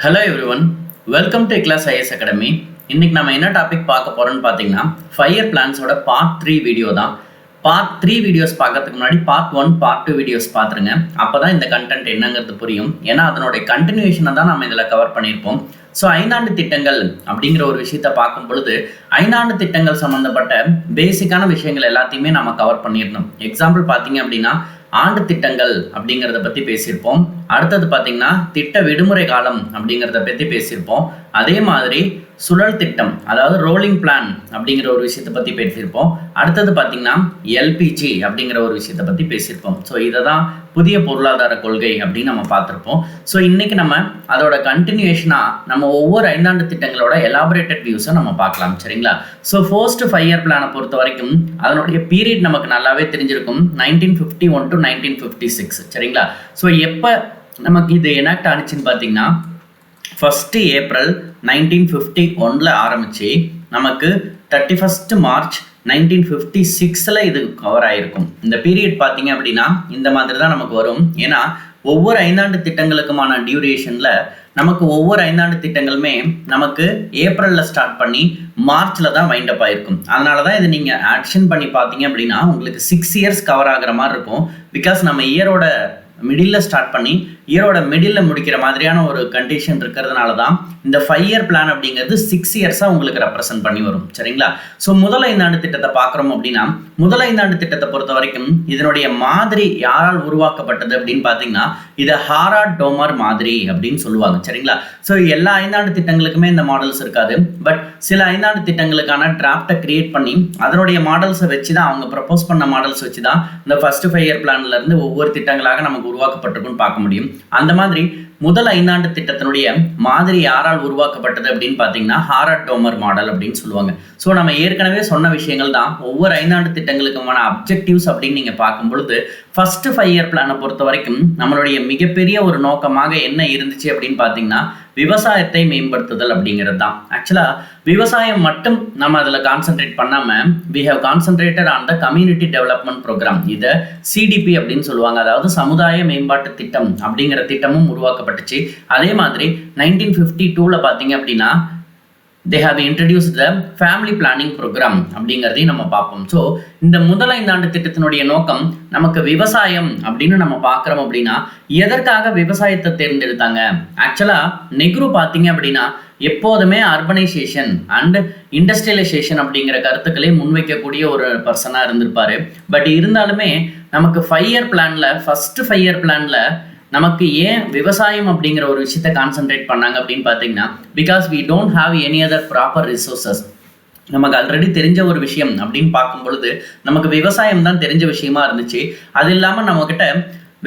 Hello everyone, welcome to class IS academy. இன்னைக்கு நம்ம என்ன டாபிக் பார்க்க போறோம்னு பார்த்தீங்கன்னா, 5 இயர் பிளான்ஸோட பார்ட் 3 வீடியோ தான். பார்ட் 3 வீடியோஸ் பார்க்கறதுக்கு முன்னாடி பார்ட் 1, பார்ட் 2 வீடியோஸ் பார்த்துருங்க. அப்போ தான் இந்த கண்டென்ட் என்னங்கிறது புரியும். ஏன்னா அதனுடைய கண்டினியூஷனை தான் நம்ம இதில் கவர் பண்ணியிருப்போம். ஸோ ஐந்தாண்டு திட்டங்கள் அப்படிங்கிற ஒரு விஷயத்த பார்க்கும் பொழுது ஐந்தாண்டு திட்டங்கள் சம்மந்தப்பட்ட பேசிக்கான விஷயங்கள் எல்லாத்தையுமே நம்ம கவர் பண்ணிடணும். எக்ஸாம்பிள் பார்த்தீங்க அப்படின்னா, ஆண்டு திட்டங்கள் அப்படிங்கிறத பற்றி பேசியிருப்போம். அடுத்தது பார்த்தீங்கன்னா திட்ட விடுமுறை காலம் அப்படிங்கிறத பற்றி பேசியிருப்போம். அதே மாதிரி சுழல் திட்டம், அதாவது ரோலிங் பிளான் அப்படிங்கிற ஒரு விஷயத்தை பற்றி பேசியிருப்போம். அடுத்தது பார்த்தீங்கன்னா எல்பிஜி அப்படிங்கிற ஒரு விஷயத்தை பற்றி பேசியிருப்போம். ஸோ இதை தான் புதிய பொருளாதார கொள்கை அப்படின்னு நம்ம பார்த்துருப்போம். ஸோ இன்னைக்கு நம்ம அதோட கண்டினியூஷனாக நம்ம ஒவ்வொரு ஐந்தாண்டு திட்டங்களோட எலாபரேட்டட் வியூஸை நம்ம பார்க்கலாம். சரிங்களா? ஸோ ஃபர்ஸ்ட் 5 இயர் பிளானை பொறுத்த வரைக்கும் அதனுடைய பீரியட் நமக்கு நல்லாவே தெரிஞ்சிருக்கும். 1951 to 1956. சரிங்களா? ஸோ எப்போ நமக்கு இது எனாக்ட் ஆனிச்சுன்னு பார்த்தீங்கன்னா, 1 ஏப்ரல் 1951 ஆரம்பிச்சு நமக்கு 31 மார்ச் 1956 இது கவர் ஆகிருக்கும். இந்த பீரியட் பார்த்தீங்க அப்படின்னா இந்த மாதிரி தான் நமக்கு வரும். ஏன்னா ஒவ்வொரு ஐந்தாண்டு திட்டங்களுக்குமான டியூரேஷனில் நமக்கு ஒவ்வொரு ஐந்தாண்டு திட்டங்களுமே நமக்கு ஏப்ரலில் ஸ்டார்ட் பண்ணி மார்ச்சில் தான் வைண்ட் அப் ஆகிருக்கும். அதனால தான் இது நீங்கள் ஆக்ஷன் பண்ணி பார்த்தீங்க அப்படின்னா உங்களுக்கு 6 இயர்ஸ் கவர் ஆகிற மாதிரி இருக்கும். பிகாஸ் நம்ம இயரோட மிடில் ஸ்டார்ட் பண்ணி இயரோட மிடில் முடிக்கிற மாதிரியான ஒரு கண்டிஷன் இருக்கிறதுனால தான் இந்த 5 இயர் பிளான் அப்படிங்கிறது 6 இயர்ஸாக உங்களுக்கு ரெப்ரசென்ட் பண்ணி வரும். சரிங்களா? ஸோ முதல் ஐந்தாண்டு திட்டத்தை பார்க்குறோம் அப்படின்னா, முதல் ஐந்தாண்டு திட்டத்தை பொறுத்த வரைக்கும் இதனுடைய மாதிரி யாரால் உருவாக்கப்பட்டது அப்படின்னு பார்த்தீங்கன்னா, இதை ஹாராட் டோமர் மாதிரி அப்படின்னு சொல்லுவாங்க. சரிங்களா? ஸோ எல்லா ஐந்தாண்டு திட்டங்களுக்குமே இந்த மாடல்ஸ் இருக்காது. பட் சில ஐந்தாண்டு திட்டங்களுக்கான டிராஃப்டை கிரியேட் பண்ணி அதனுடைய மாடல்ஸை வச்சு தான், அவங்க ப்ரப்போஸ் பண்ண மாடல்ஸ் வச்சு தான் இந்த ஃபர்ஸ்ட் 5 இயர் பிளான்ல இருந்து ஒவ்வொரு திட்டங்களாக நமக்கு உருவாக்கப்பட்டிருக்குன்னு பார்க்க முடியும். அந்த மாதிரி முதல் ஐந்தாண்டு திட்டத்தினுடைய மாதிரி யாரால் உருவாக்கப்பட்டது அப்படின்னு பார்த்தீங்கன்னா ஹாராட் டோமர் மாடல் அப்படின்னு சொல்லுவாங்க. ஸோ நம்ம ஏற்கனவே சொன்ன விஷயங்கள் தான் ஒவ்வொரு ஐந்தாண்டு திட்டங்களுக்குமான அப்ஜெக்டிவ்ஸ் அப்படின்னு நீங்கள் பார்க்கும் பொழுது ஃபர்ஸ்ட் 5 இயர் பிளானை பொறுத்த வரைக்கும் நம்மளுடைய மிகப்பெரிய ஒரு நோக்கமாக என்ன இருந்துச்சு அப்படின்னு பார்த்தீங்கன்னா, விவசாயத்தை மேம்படுத்துதல் அப்படிங்கிறது தான். ஆக்சுவலாக விவசாயம் மட்டும் நம்ம அதில் கான்சென்ட்ரேட் பண்ணாமல் we have concentrated on the community development program. இதை சிடிபி அப்படின்னு சொல்லுவாங்க. அதாவது சமுதாய மேம்பாட்டு திட்டம் அப்படிங்கிற திட்டமும் உருவாக்கப்பட்டுச்சு. அதே மாதிரி 1952 பார்த்தீங்க அப்படின்னா they have introduced the family planning program அப்படிங்கிறதையும் நம்ம பார்ப்போம். ஸோ இந்த முதல் ஐந்தாண்டு திட்டத்தினுடைய நோக்கம் நமக்கு விவசாயம் அப்படின்னு நம்ம பார்க்குறோம். அப்படின்னா எதற்காக விவசாயத்தை தேர்ந்தெடுத்தாங்க? ஆக்சுவலாக நெஹ்ரு பார்த்தீங்க அப்படின்னா எப்போதுமே அர்பனைசேஷன் அண்ட் இண்டஸ்ட்ரியலைசேஷன் அப்படிங்கிற கருத்துக்களே முன்வைக்கக்கூடிய ஒரு பர்சனாக இருந்திருப்பாரு. பட் இருந்தாலுமே நமக்கு 5 இயர் பிளானில் ஃபர்ஸ்ட் 5 இயர் பிளானில் நமக்கு ஏன் விவசாயம் அப்படிங்கிற ஒரு விஷயத்தை கான்சென்ட்ரேட் பண்ணாங்க அப்படின்னு பார்த்தீங்கன்னா, because we don't have any other proper resources. நமக்கு ஆல்ரெடி தெரிஞ்ச ஒரு விஷயம் அப்படின்னு பார்க்கும் பொழுது நமக்கு விவசாயம் தான் தெரிஞ்ச விஷயமா இருந்துச்சு. அது இல்லாமல் நம்மக்கிட்ட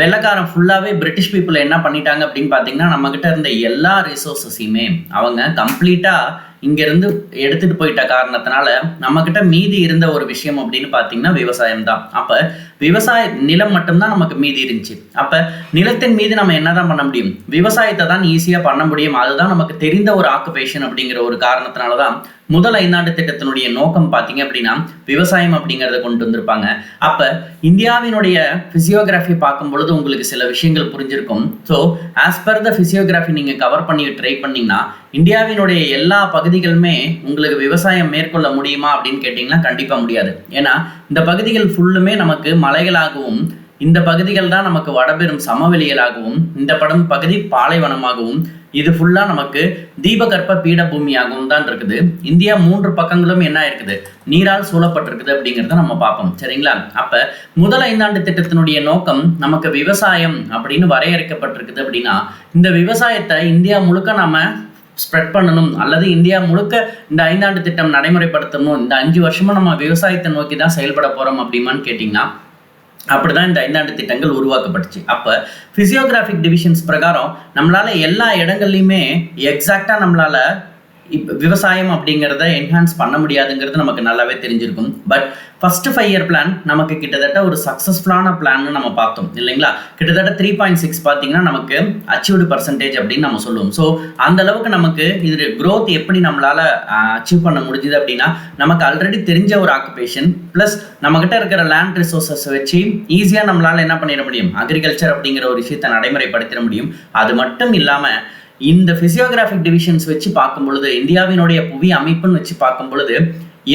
வெள்ளக்காரன் ஃபுல்லாகவே பிரிட்டிஷ் பீப்புள் என்ன பண்ணிட்டாங்க அப்படின்னு பார்த்தீங்கன்னா, நம்மக்கிட்ட இருந்த எல்லா ரிசோர்ஸஸையுமே அவங்க கம்ப்ளீட்டாக இங்கேருந்து எடுத்துகிட்டு போயிட்ட காரணத்தினால நம்மக்கிட்ட மீதி இருந்த ஒரு விஷயம் அப்படின்னு பார்த்தீங்கன்னா விவசாயம் தான். அப்போ விவசாய நிலம் மட்டும்தான் நமக்கு மீதி இருந்துச்சு. அப்போ நிலத்தின் மீது நம்ம என்ன தான் பண்ண முடியும்? விவசாயத்தை தான் ஈஸியாக பண்ண முடியும். அதுதான் நமக்கு தெரிந்த ஒரு ஆக்குபேஷன் அப்படிங்கிற ஒரு காரணத்தினால தான் முதல் ஐந்தாண்டு திட்டத்தினுடைய நோக்கம் பார்த்தீங்க அப்படின்னா விவசாயம் அப்படிங்கிறத கொண்டு வந்திருப்பாங்க. அப்போ இந்தியாவினுடைய ஃபிசியோகிராஃபி பார்க்கும் பொழுது உங்களுக்கு சில விஷயங்கள் புரிஞ்சிருக்கும். So as per the physiography நீங்கள் கவர் பண்ணி ட்ரை பண்ணிங்கன்னா இந்தியாவினுடைய எல்லா பகுதிகளுமே உங்களுக்கு விவசாயம் மேற்கொள்ள முடியுமா அப்படின்னு கேட்டிங்கன்னா கண்டிப்பாக முடியாது. ஏன்னா இந்த பகுதிகள் ஃபுல்லுமே நமக்கு மலைகளாகவும், இந்த பகுதிகள் தான் நமக்கு வடபெரும் சமவெளிகளாகவும், இந்த பகுதி பாலைவனமாகவும், இது ஃபுல்லாக நமக்கு தீபகற்ப பீடபூமியாகவும் தான் இருக்குது. இந்தியா 3 பக்கங்களும் என்ன இருக்குது? நீரால் சூழப்பட்டிருக்குது அப்படிங்கிறத நம்ம பார்ப்போம். சரிங்களா? அப்போ முதல் ஐந்தாண்டு திட்டத்தினுடைய நோக்கம் நமக்கு விவசாயம் அப்படின்னு வரையறுக்கப்பட்டிருக்குது. அப்படின்னா இந்த விவசாயத்தை இந்தியா முழுக்க நம்ம ஸ்ப்ரெட் பண்ணணும், அல்லது இந்தியா முழுக்க இந்த ஐந்தாண்டு திட்டம் நடைமுறைப்படுத்தணும், இந்த 5 வருஷமும் நம்ம விவசாயத்தை நோக்கி தான் செயல்பட போகிறோம் அப்படிமான்னு கேட்டிங்கன்னா அப்படிதான் இந்த ஐந்தாண்டு திட்டங்கள் உருவாக்கப்பட்டுச்சு. அப்போ ஃபிசியோகிராஃபிக் டிவிஷன்ஸ் பிரகாரம் நம்மளால் எல்லா இடங்கள்லையுமே எக்ஸாக்டாக நம்மளால் விவசாயம் அப்படிங்கிறத என்ஹான்ஸ் பண்ண முடியாதுங்கிறது நமக்கு நல்லாவே தெரிஞ்சிருக்கும். பட் ஃபர்ஸ்ட் 5 இயர் பிளான் நமக்கு கிட்டத்தட்ட ஒரு சக்ஸஸ்ஃபுல்லான பிளான்னு நம்ம பார்த்தோம் இல்லைங்களா? கிட்டத்தட்ட 3.6 பார்த்தீங்கன்னா நமக்கு அச்சீவ்டு பர்சன்டேஜ் அப்படின்னு நம்ம சொல்லுவோம். ஸோ அந்த அளவுக்கு நமக்கு இது க்ரோத் எப்படி நம்மளால் அச்சீவ் பண்ண முடிஞ்சுது அப்படின்னா, நமக்கு ஆல்ரெடி தெரிஞ்ச ஒரு ஆக்குபேஷன் ப்ளஸ் நம்மகிட்ட இருக்கிற லேண்ட் ரிசோர்ஸஸ் வச்சு ஈஸியாக நம்மளால் என்ன பண்ணிட முடியும்? அக்ரிகல்ச்சர் அப்படிங்கிற ஒரு விஷயத்தை நடைமுறைப்படுத்திட முடியும். அது மட்டும் இல்லாமல் இந்த பிசியோகிராபிக் டிவிஷன்ஸ் வச்சு பார்க்கும் பொழுது, இந்தியாவினுடைய புவி அமைப்புன்னு வச்சு பார்க்கும் பொழுது,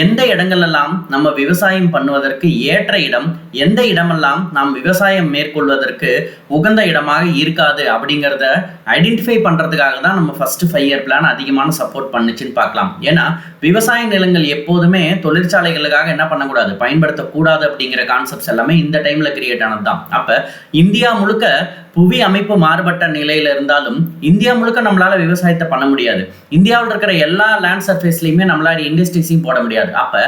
எந்த இடங்களெல்லாம் நம்ம விவசாயம் பண்ணுவதற்கு ஏற்ற இடம், எந்த இடமெல்லாம் நாம் விவசாயம் மேற்கொள்வதற்கு உகந்த இடமாக இருக்காது அப்படிங்கிறத ஐடென்டிஃபை பண்றதுக்காக தான் நம்ம ஃபர்ஸ்ட் 5 இயர் பிளான் அதிகமான சப்போர்ட் பண்ணுச்சுன்னு பார்க்கலாம். ஏன்னா விவசாய நிலங்கள் எப்போதுமே தொழிற்சாலைகளுக்காக என்ன பண்ணக்கூடாது, பயன்படுத்தக்கூடாது அப்படிங்கிற கான்செப்ட்ஸ் எல்லாமே இந்த டைம்ல கிரியேட் ஆனது தான். அப்ப இந்தியா முழுக்க புவி அமைப்பு மாறுபட்ட நிலையில இருந்தாலும் இந்தியா முழுக்க நம்மளால விவசாயத்தை பண்ண முடியாது. இந்தியாவில் இருக்கிற எல்லா லேண்ட் சர்ஃபேஸ்லயுமே நம்மளால இண்டஸ்ட்ரீஸையும் போட முடியாது. அப்ப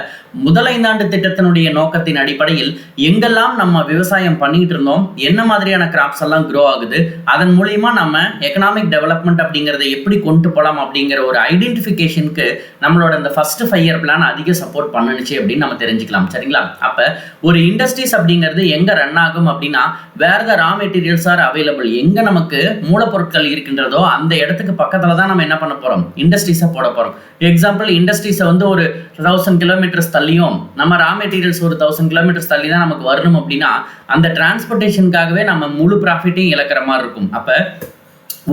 முதல் 5 ஆண்டு திட்டத்தினுடைய நோக்கத்தின் அடிப்படையில் எங்கெல்லாம் நம்ம விவசாயம் பண்ணிட்டு இருந்தோம், என்ன மாதிரியான கிராப்ஸ் எல்லாம் க்ரோ ஆகுது, அதன் மூலியமா நம்ம எக்கனாமிக் டெவலப்மெண்ட் அப்படிங்கறத எப்படி கொண்டு போலாம் அப்படிங்கிற ஒரு ஐடென்டிஃபிகேஷனுக்கு நம்மளோட இந்த ஃபர்ஸ்ட் 5 இயர் பிளான் அதிக சப்போர்ட் பண்ணுச்சு அப்படின்னு நம்ம தெரிஞ்சுக்கலாம். சரிங்களா? அப்ப ஒரு இண்டஸ்ட்ரீஸ் அப்படிங்கிறது எங்க ரன் ஆகும் அப்படின்னா, வேர் த ரா மெட்டீரியல்ஸ் ஆர் அவைலபிள், எங்க நமக்கு மூலப்பொருட்கள் இருக்கின்றதோ அந்த இடத்துக்கு பக்கத்துல தான் நம்ம என்ன பண்ண போறோம், இண்டஸ்ட்ரீஸை போட போறோம். எக்ஸாம்பிள், இண்டஸ்ட்ரீஸை வந்து ஒரு 1000 கிலோமீட்டர்ஸ் தள்ளியும் நம்ம ரா மெட்டீரியல்ஸ் ஒரு 1000 கிலோமீட்டர்ஸ் தள்ளி தான் நமக்கு வரணும் அப்படின்னா அந்த டிரான்ஸ்போர்ட்டேஷனுக்காகவே நம்ம முழு ப்ராஃபிட்டையும் இழக்கிற மாதிரி இருக்கும். அப்ப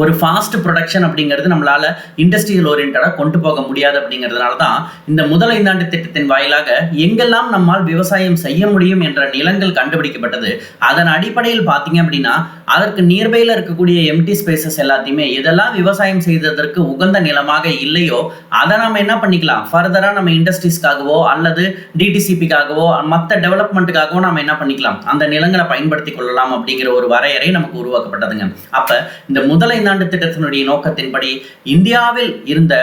ஒரு ஃபாஸ்ட் ப்ரொடக்ஷன் அப்படிங்கிறது நம்மளால இண்டஸ்ட்ரியல் ஓரியன்டாக கொண்டு போக முடியாது. அப்படிங்கிறதுனால தான் இந்த முதல் 5 ஆண்டு திட்டத்தின் வாயிலாக எங்கெல்லாம் நம்மால் விவசாயம் செய்ய முடியும் என்ற நிலங்கள் கண்டுபிடிக்கப்பட்டது. அதன் அடிப்படையில் பார்த்தீங்க அப்படின்னா அதற்கு நியர்பையில் இருக்கக்கூடிய எம்டி ஸ்பேசஸ் எல்லாத்தையுமே எதெல்லாம் விவசாயம் செய்ததற்கு உகந்த நிலமாக இல்லையோ அதை நம்ம என்ன பண்ணிக்கலாம், ஃபர்தராக நம்ம இண்டஸ்ட்ரீஸ்க்காகவோ அல்லது டிடிசிபிக்காகவோ மற்ற டெவலப்மெண்ட்டுக்காகவோ நம்ம என்ன பண்ணிக்கலாம், அந்த நிலங்களை பயன்படுத்தி கொள்ளலாம் அப்படிங்கிற ஒரு வரையறை நமக்கு உருவாக்கப்பட்டதுங்க. அப்ப இந்த முதல் 5 ஆண்டு திட்டத்தினுடைய நோக்கத்தின்படி இந்தியாவில் இருந்த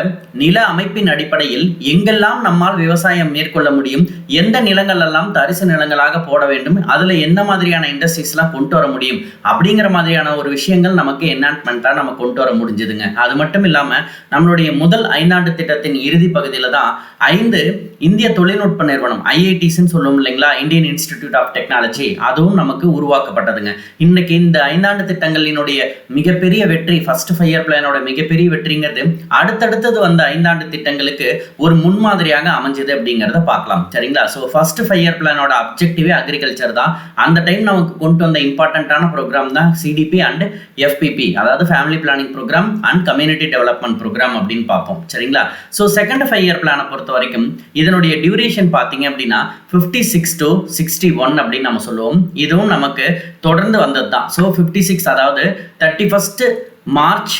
நில அமைப்பின் அடிப்படையில் எங்கெல்லாம் நம்மால் விவசாயம் மேற்கொள்ள முடியும், எந்த நிலங்கள் எல்லாம் தரிசு நிலங்களாக போட வேண்டும், அதுல என்ன மாதிரியான இண்டஸ்ட்ரீஸ் எல்லாம் கொண்டு வர முடியும் அப்படிங்கிற மாதிரியான ஒரு விஷயங்கள் நமக்கு என்ஹான்ஸ்மெண்டா நம்ம கொண்டு வர முடிஞ்சதுங்க. அது மட்டும் இல்லாம நம்மளுடைய முதல் 5 ஆண்டு திட்டத்தின் இறுதி பகுதியில தான் 5 இந்திய தொழில்நுட்ப நிறுவனம் IITs சொல்லுவோம் இல்லைங்களா, இந்தியன் இன்ஸ்டிடியூட் ஆஃப் டெக்னாலஜி, அதுவும் நமக்கு உருவாக்கப்பட்டதுங்க. இன்னைக்கு இந்த 5 ஆண்டு திட்டங்களினுடைய மிகப்பெரிய வெற்றி, ஃபர்ஸ்ட் 5 இயர் பிளானோட மிகப்பெரிய வெற்றிங்கிறது அடுத்தடுத்தது வந்த 5 ஆண்டு திட்டங்களுக்கு ஒரு முன்மாதிரியாக அமைஞ்சது அப்படிங்கிறத பார்க்கலாம். சரிங்களா? ஸோ ஃபர்ஸ்ட் 5 இயர் பிளானோட அப்ஜெக்டிவே அக்ரிகல்ச்சர் தான். அந்த டைம் நமக்கு கொண்டு வந்த இம்பார்ட்டன்டான ப்ரோக்ராம் தான் CDP அண்ட் FPP, அதாவது family planning program and community development program அப்படின்னு பார்ப்போம். சரிங்களா? ஸோ செகண்ட் 5 இயர் பிளானை பொறுத்த வரைக்கும் இதனுடைய டியூரேஷன் பார்த்தீங்க அப்படின்னா 56 to 61 அப்படின்னு நம்ம சொல்லுவோம். இதுவும் நமக்கு தொடர்ந்து வந்தது தான். ஸோ 56 அதாவது 31st மார்ச்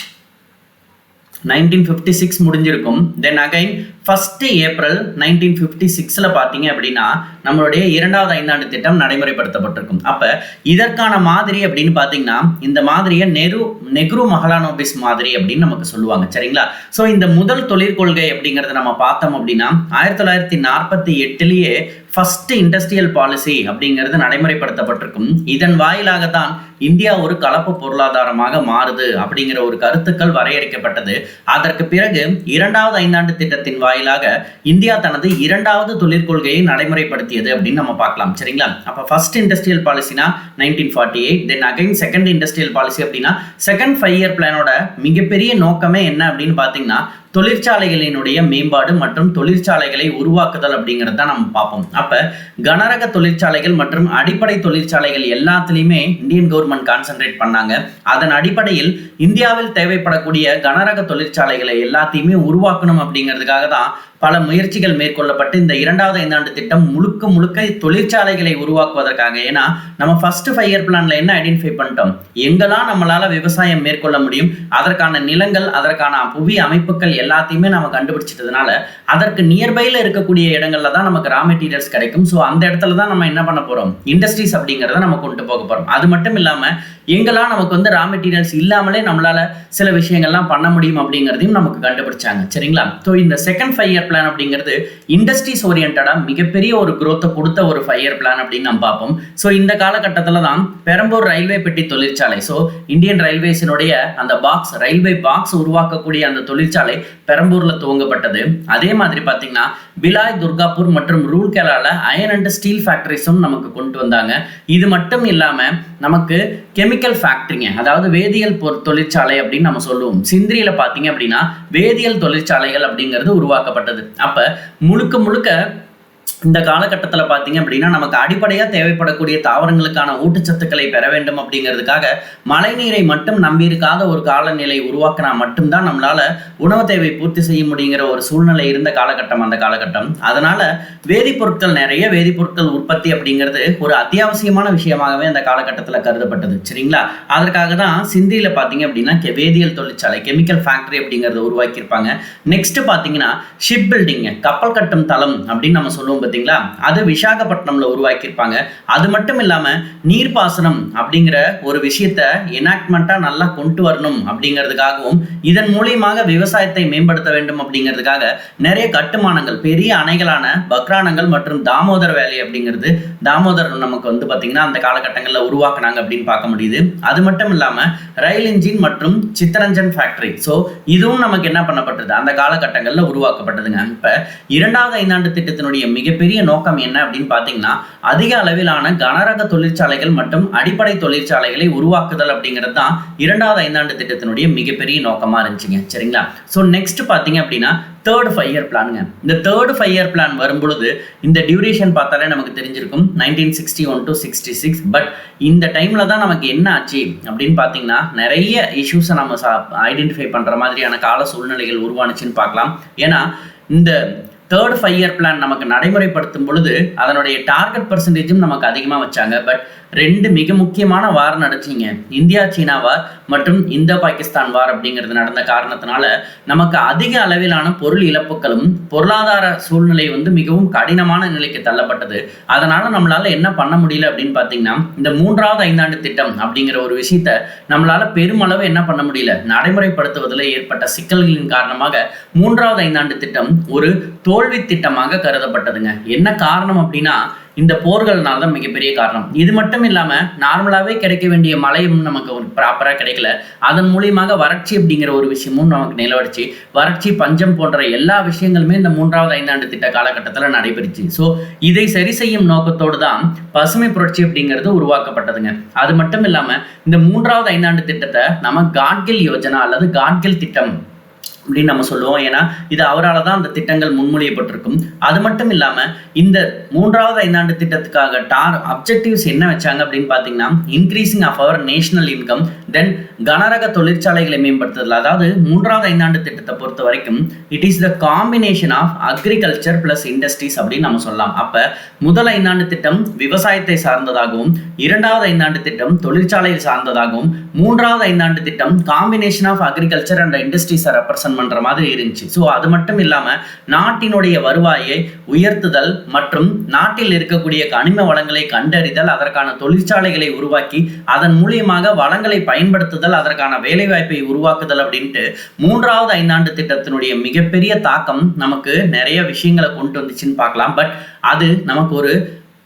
1956 முடிஞ்சிருக்கும். தென் அகைன் 1st ஏப்ரல் 1956 பார்த்தீங்க அப்படின்னா நம்மளுடைய 2வது 5 ஆண்டு திட்டம் நடைமுறைப்படுத்தப்பட்டிருக்கும். அப்ப இதற்கான மாதிரி அப்படின்னு பார்த்தீங்கன்னா இந்த மாதிரியை நெஹ்ரு மஹலானோபிஸ் மாதிரி அப்படின்னு நமக்கு சொல்லுவாங்க. சரிங்களா? ஸோ இந்த முதல் தொழிற்கொள்கை அப்படிங்கிறத நம்ம பார்த்தோம் அப்படின்னா 1948 ஃபர்ஸ்ட் இண்டஸ்ட்ரியல் பாலிசி அப்படிங்கிறது நடைமுறைப்படுத்தப்பட்டிருக்கும். இதன் வாயிலாக தான் இந்தியா ஒரு கலப்பு பொருளாதாரமாக மாறுது அப்படிங்கிற ஒரு கருத்துக்கள் வரையறுக்கப்பட்டது. அதற்கு பிறகு 2வது 5 ஆண்டு திட்டத்தின் வாயிலாக இந்தியா தனது 2வது தொழிற்கொள்கையை நடைமுறைப்படுத்தியது அப்படின்னு நம்ம பார்க்கலாம். சரிங்களா? அப்ப ஃபர்ஸ்ட் இண்டஸ்ட்ரியல் பாலிசினா 1948, then again second industrial policy அப்படின்னா செகண்ட் 5 இயர் பிளானோட மிகப்பெரிய நோக்கமே என்ன அப்படின்னு பார்த்தீங்கன்னா தொழிற்சாலைகளினுடைய மேம்பாடு மற்றும் தொழிற்சாலைகளை உருவாக்குதல் அப்படிங்கிறத நம்ம பார்ப்போம். அப்ப கனரக தொழிற்சாலைகள் மற்றும் அடிப்படை தொழிற்சாலைகள் எல்லாத்துலயுமே இந்தியன் கவர்மெண்ட் கான்சென்ட்ரேட் பண்ணாங்க. அதன் அடிப்படையில் இந்தியாவில் தேவைப்படக்கூடிய கனரக தொழிற்சாலைகளை எல்லாத்தையுமே உருவாக்கணும் அப்படிங்கிறதுக்காக தான் பல முயற்சிகள் மேற்கொள்ளப்பட்டு இந்த 2வது 5 ஆண்டு திட்டம் முழுக்க தொழிற்சாலைகளை உருவாக்குவதற்காக. ஏன்னா நம்ம ஃபர்ஸ்ட் 5 இயர் பிளான்ல என்ன ஐடென்டிஃபை பண்ணிட்டோம், எங்கெல்லாம் நம்மளால விவசாயம் மேற்கொள்ள முடியும், அதற்கான நிலங்கள், அதற்கான புவி அமைப்புகள் எல்லாத்தையுமே நம்ம கண்டுபிடிச்சிட்டதுனால அதற்கு நியர்பைல இருக்கக்கூடிய இடங்கள்ல தான் நமக்கு ரா மெட்டீரியல்ஸ் கிடைக்கும். ஸோ அந்த இடத்துல தான் நம்ம என்ன பண்ண போறோம், இண்டஸ்ட்ரீஸ் அப்படிங்கிறத நம்ம கொண்டு போக போறோம். அது மட்டும் இல்லாம எங்கெல்லாம் நமக்கு வந்து ரா மெட்டீரியல்ஸ் இல்லாமலே நம்மளால சில விஷயங்கள்லாம் பண்ண முடியும் அப்படிங்கிறதையும் நமக்கு கண்டுபிடிச்சாங்க. சரிங்களா? ஸோ இந்த செகண்ட் 5 இயர் பிளான் அப்படிங்கிறது இண்டஸ்ட்ரீஸ் ஓரியன்டா மிகப்பெரிய ஒரு growth கொடுத்த ஒரு 5 இயர் பிளான் அப்படின்னு நம்ம பார்ப்போம். ஸோ இந்த காலகட்டத்தில் தான் பெரம்பூர் ரயில்வே பெட்டி தொழிற்சாலை, ஸோ இந்தியன் ரயில்வேஸினுடைய அந்த ரயில்வே பாக்ஸ் உருவாக்கக்கூடிய அந்த தொழிற்சாலை பெரம்பூர்ல துவங்கப்பட்டது. அதே மாதிரி பார்த்தீங்கன்னா பிலாய், துர்காப்பூர் மற்றும் ரூர்கேலால அயன் அண்ட் ஸ்டீல் ஃபேக்டரிஸும் நமக்கு கொண்டு வந்தாங்க. இது மட்டும் இல்லாம நமக்கு கெமிக்கல் ஃபேக்டரிங்க, அதாவது வேதியியல் தொழிற்சாலை அப்படின்னு நம்ம சொல்லுவோம். சிந்திரியில பார்த்தீங்க அப்படின்னா வேதியியல் தொழிற்சாலைகள் அப்படிங்கிறது உருவாக்கப்பட்டது. அப்ப முழுக்க இந்த காலகட்டத்தில் பார்த்தீங்க அப்படின்னா நமக்கு அடிப்படையாக தேவைப்படக்கூடிய தாவரங்களுக்கான ஊட்டச்சத்துக்களை பெற வேண்டும் அப்படிங்கிறதுக்காக மழைநீரை மட்டும் நம்பியிருக்காத ஒரு காலநிலை உருவாக்கினா மட்டும்தான் நம்மளால உணவு தேவை பூர்த்தி செய்ய முடியுங்கிற ஒரு சூழ்நிலை இருந்த காலகட்டம் அந்த காலகட்டம். அதனால நிறைய வேதிப்பொருட்கள் உற்பத்தி அப்படிங்கிறது ஒரு அத்தியாவசியமான விஷயமாகவே அந்த காலகட்டத்தில் கருதப்பட்டது. சரிங்களா? அதற்காக தான் சிந்தியில பார்த்தீங்க அப்படின்னா வேதியியல் தொழிற்சாலை, கெமிக்கல் ஃபேக்டரி அப்படிங்கிறத உருவாக்கியிருப்பாங்க. நெக்ஸ்ட் பார்த்தீங்கன்னா ஷிப் பில்டிங், கப்பல் கட்டும் தளம் அப்படின்னு நம்ம சொல்லுவோம் பார்த்தீங்களா, அது விசாகப்பட்டினம்ல உருவாக்கியிருப்பாங்க. அது மட்டும் இல்லாம நீர்ப்பாசனம் அப்படிங்கிற ஒரு விஷயத்த எனாக்ட்மெண்ட்டா நல்லா கொண்டு வரணும் அப்படிங்கிறதுக்காகவும் இதன் மூலியமாக விவசாயத்தை மேம்படுத்த வேண்டும் அப்படிங்கிறதுக்காக நிறைய கட்டுமானங்கள், பெரிய அணைகளான பக்ரானங்கள் மற்றும் தாமோதர வேலி அப்படிங்கிறது தாமோதர் நமக்கு வந்து பார்த்தீங்கன்னா அந்த காலகட்டங்களில் உருவாக்குனாங்க அப்படின்னு பார்க்க முடியுது. அது மட்டும் இல்லாம ரயில் இன்ஜின் மற்றும் சித்தரஞ்சன் ஃபேக்டரி, ஸோ இதுவும் நமக்கு என்ன பண்ணப்பட்டது அந்த காலகட்டங்களில் உருவாக்கப்பட்டதுங்க. இப்போ 2வது ஐந்தாண்டு திட்டத்தினுடைய மிகப்பெரிய நோக்கம் என்ன அப்படின்னு பார்த்தீங்கன்னா அதிக அளவிலான கனரக தொழிற்சாலைகள் மற்றும் அடிப்படை தொழிற்சாலைகளை உருவாக்குதல் அப்படிங்கிறது தான் 2வது ஐந்தாண்டு திட்டத்தினுடைய மிகப்பெரிய நோக்கமா இருந்துச்சுங்க. சரிங்களா? ஸோ நெக்ஸ்ட் பார்த்தீங்க அப்படின்னா தேர்ட் 5 இயர் பிளானுங்க. இந்த தேர்ட் 5 இயர் பிளான் வரும்பொழுது இந்த டியூரேஷன் பார்த்தாலே நமக்கு தெரிஞ்சிருக்கும் 1961 to 66. பட் இந்த டைம்ல தான் நமக்கு என்ன ஆச்சு அப்படின்னு பார்த்தீங்கன்னா நிறைய இஷ்யூஸை நம்ம ஐடென்டிஃபை பண்ற மாதிரியான கால சூழ்நிலைகள் உருவானுச்சுன்னு பார்க்கலாம். ஏன்னா இந்த தேர்ட் 5 இயர் பிளான் நமக்கு நடைமுறைப்படுத்தும் பொழுது அதனுடைய டார்கெட் பர்சன்டேஜும் நமக்கு அதிகமாக வச்சாங்க. பட் 2 மிக முக்கியமான வார் நடச்சிங்க. இந்தியா சீனா வார் மற்றும் இந்தோ பாகிஸ்தான் வார் அப்படிங்கிறது நடந்த காரணத்தினால நமக்கு அதிக அளவிலான பொருள் இழப்புகளும் பொருளாதார சூழ்நிலை வந்து மிகவும் கடினமான நிலைக்கு தள்ளப்பட்டது. அதனால நம்மளால என்ன பண்ண முடியல அப்படின்னு பார்த்தீங்கன்னா இந்த 3வது ஐந்தாண்டு திட்டம் அப்படிங்கிற ஒரு விஷயத்த நம்மளால பெருமளவு என்ன பண்ண முடியல, நடைமுறைப்படுத்துவதில் ஏற்பட்ட சிக்கல்களின் காரணமாக 3வது ஐந்தாண்டு திட்டம் ஒரு தோல்வி திட்டமாக கருதப்பட்டதுங்க. என்ன காரணம் அப்படின்னா இந்த போர்கள்னால தான் மிகப்பெரிய காரணம். இது மட்டும் இல்லாமல் நார்மலாகவே கிடைக்க வேண்டிய மழையும் நமக்கு ப்ராப்பராக கிடைக்கல. அதன் மூலியமாக வறட்சி அப்படிங்கிற ஒரு விஷயமும் நமக்கு நிலவரிச்சு, வறட்சி, பஞ்சம் போன்ற எல்லா விஷயங்களுமே இந்த 3வது ஐந்தாண்டு திட்ட காலகட்டத்தில் நடைபெறுச்சு. ஸோ இதை சரி செய்யும் நோக்கத்தோடு தான் பசுமை புரட்சி அப்படிங்கிறது உருவாக்கப்பட்டதுங்க. அது மட்டும் இல்லாமல் இந்த 3வது ஐந்தாண்டு திட்டத்தை நம்ம காட்கில் யோஜனா அல்லது காட்கில் திட்டம் அப்படின்னு நம்ம சொல்லுவோம். ஏன்னா இது அவரால் தான் அந்த திட்டங்கள் முன்மொழியப்பட்டிருக்கும். அது மட்டும் இல்லாமல் இந்த 3வது ஐந்தாண்டு திட்டத்துக்காக அப்ஜெக்டிவ்ஸ் என்ன வச்சாங்க அப்படின்னு பார்த்தீங்கன்னா increasing of our national income, then கனரக தொழிற்சாலைகளை மேம்படுத்துதல். அதாவது 3வது ஐந்தாண்டு திட்டத்தை பொறுத்த வரைக்கும் it is the combination of agriculture plus industries அப்படின்னு நம்ம சொல்லலாம். அப்போ முதல் ஐந்தாண்டு திட்டம் விவசாயத்தை சார்ந்ததாகவும், 2வது ஐந்தாண்டு திட்டம் தொழிற்சாலையை சார்ந்ததாகவும், 3வது ஐந்தாண்டு திட்டம் காம்பினேஷன் ஆஃப் அக்ரிகல்ச்சர் அண்ட் இண்டஸ்ட்ரீஸை ரெப்ரசன்ட் பண்ற மாதிரி இருந்துச்சு. ஸோ அது மட்டும் இல்லாம நாட்டினுடைய வருவாயை உயர்த்துதல் மற்றும் நாட்டில் இருக்கக்கூடிய கனிம வளங்களை கண்டறிதல், அதற்கான தொழிற்சாலைகளை உருவாக்கி அதன் மூலியமாக வளங்களை பயன்படுத்துதல், அதற்கான வேலைவாய்ப்பை உருவாக்குதல் அப்படின்ட்டு 3வது ஐந்தாண்டு திட்டத்தினுடைய மிகப்பெரிய தாக்கம் நமக்கு நிறைய விஷயங்களை கொண்டு வந்துச்சுன்னு பார்க்கலாம். பட் அது நமக்கு ஒரு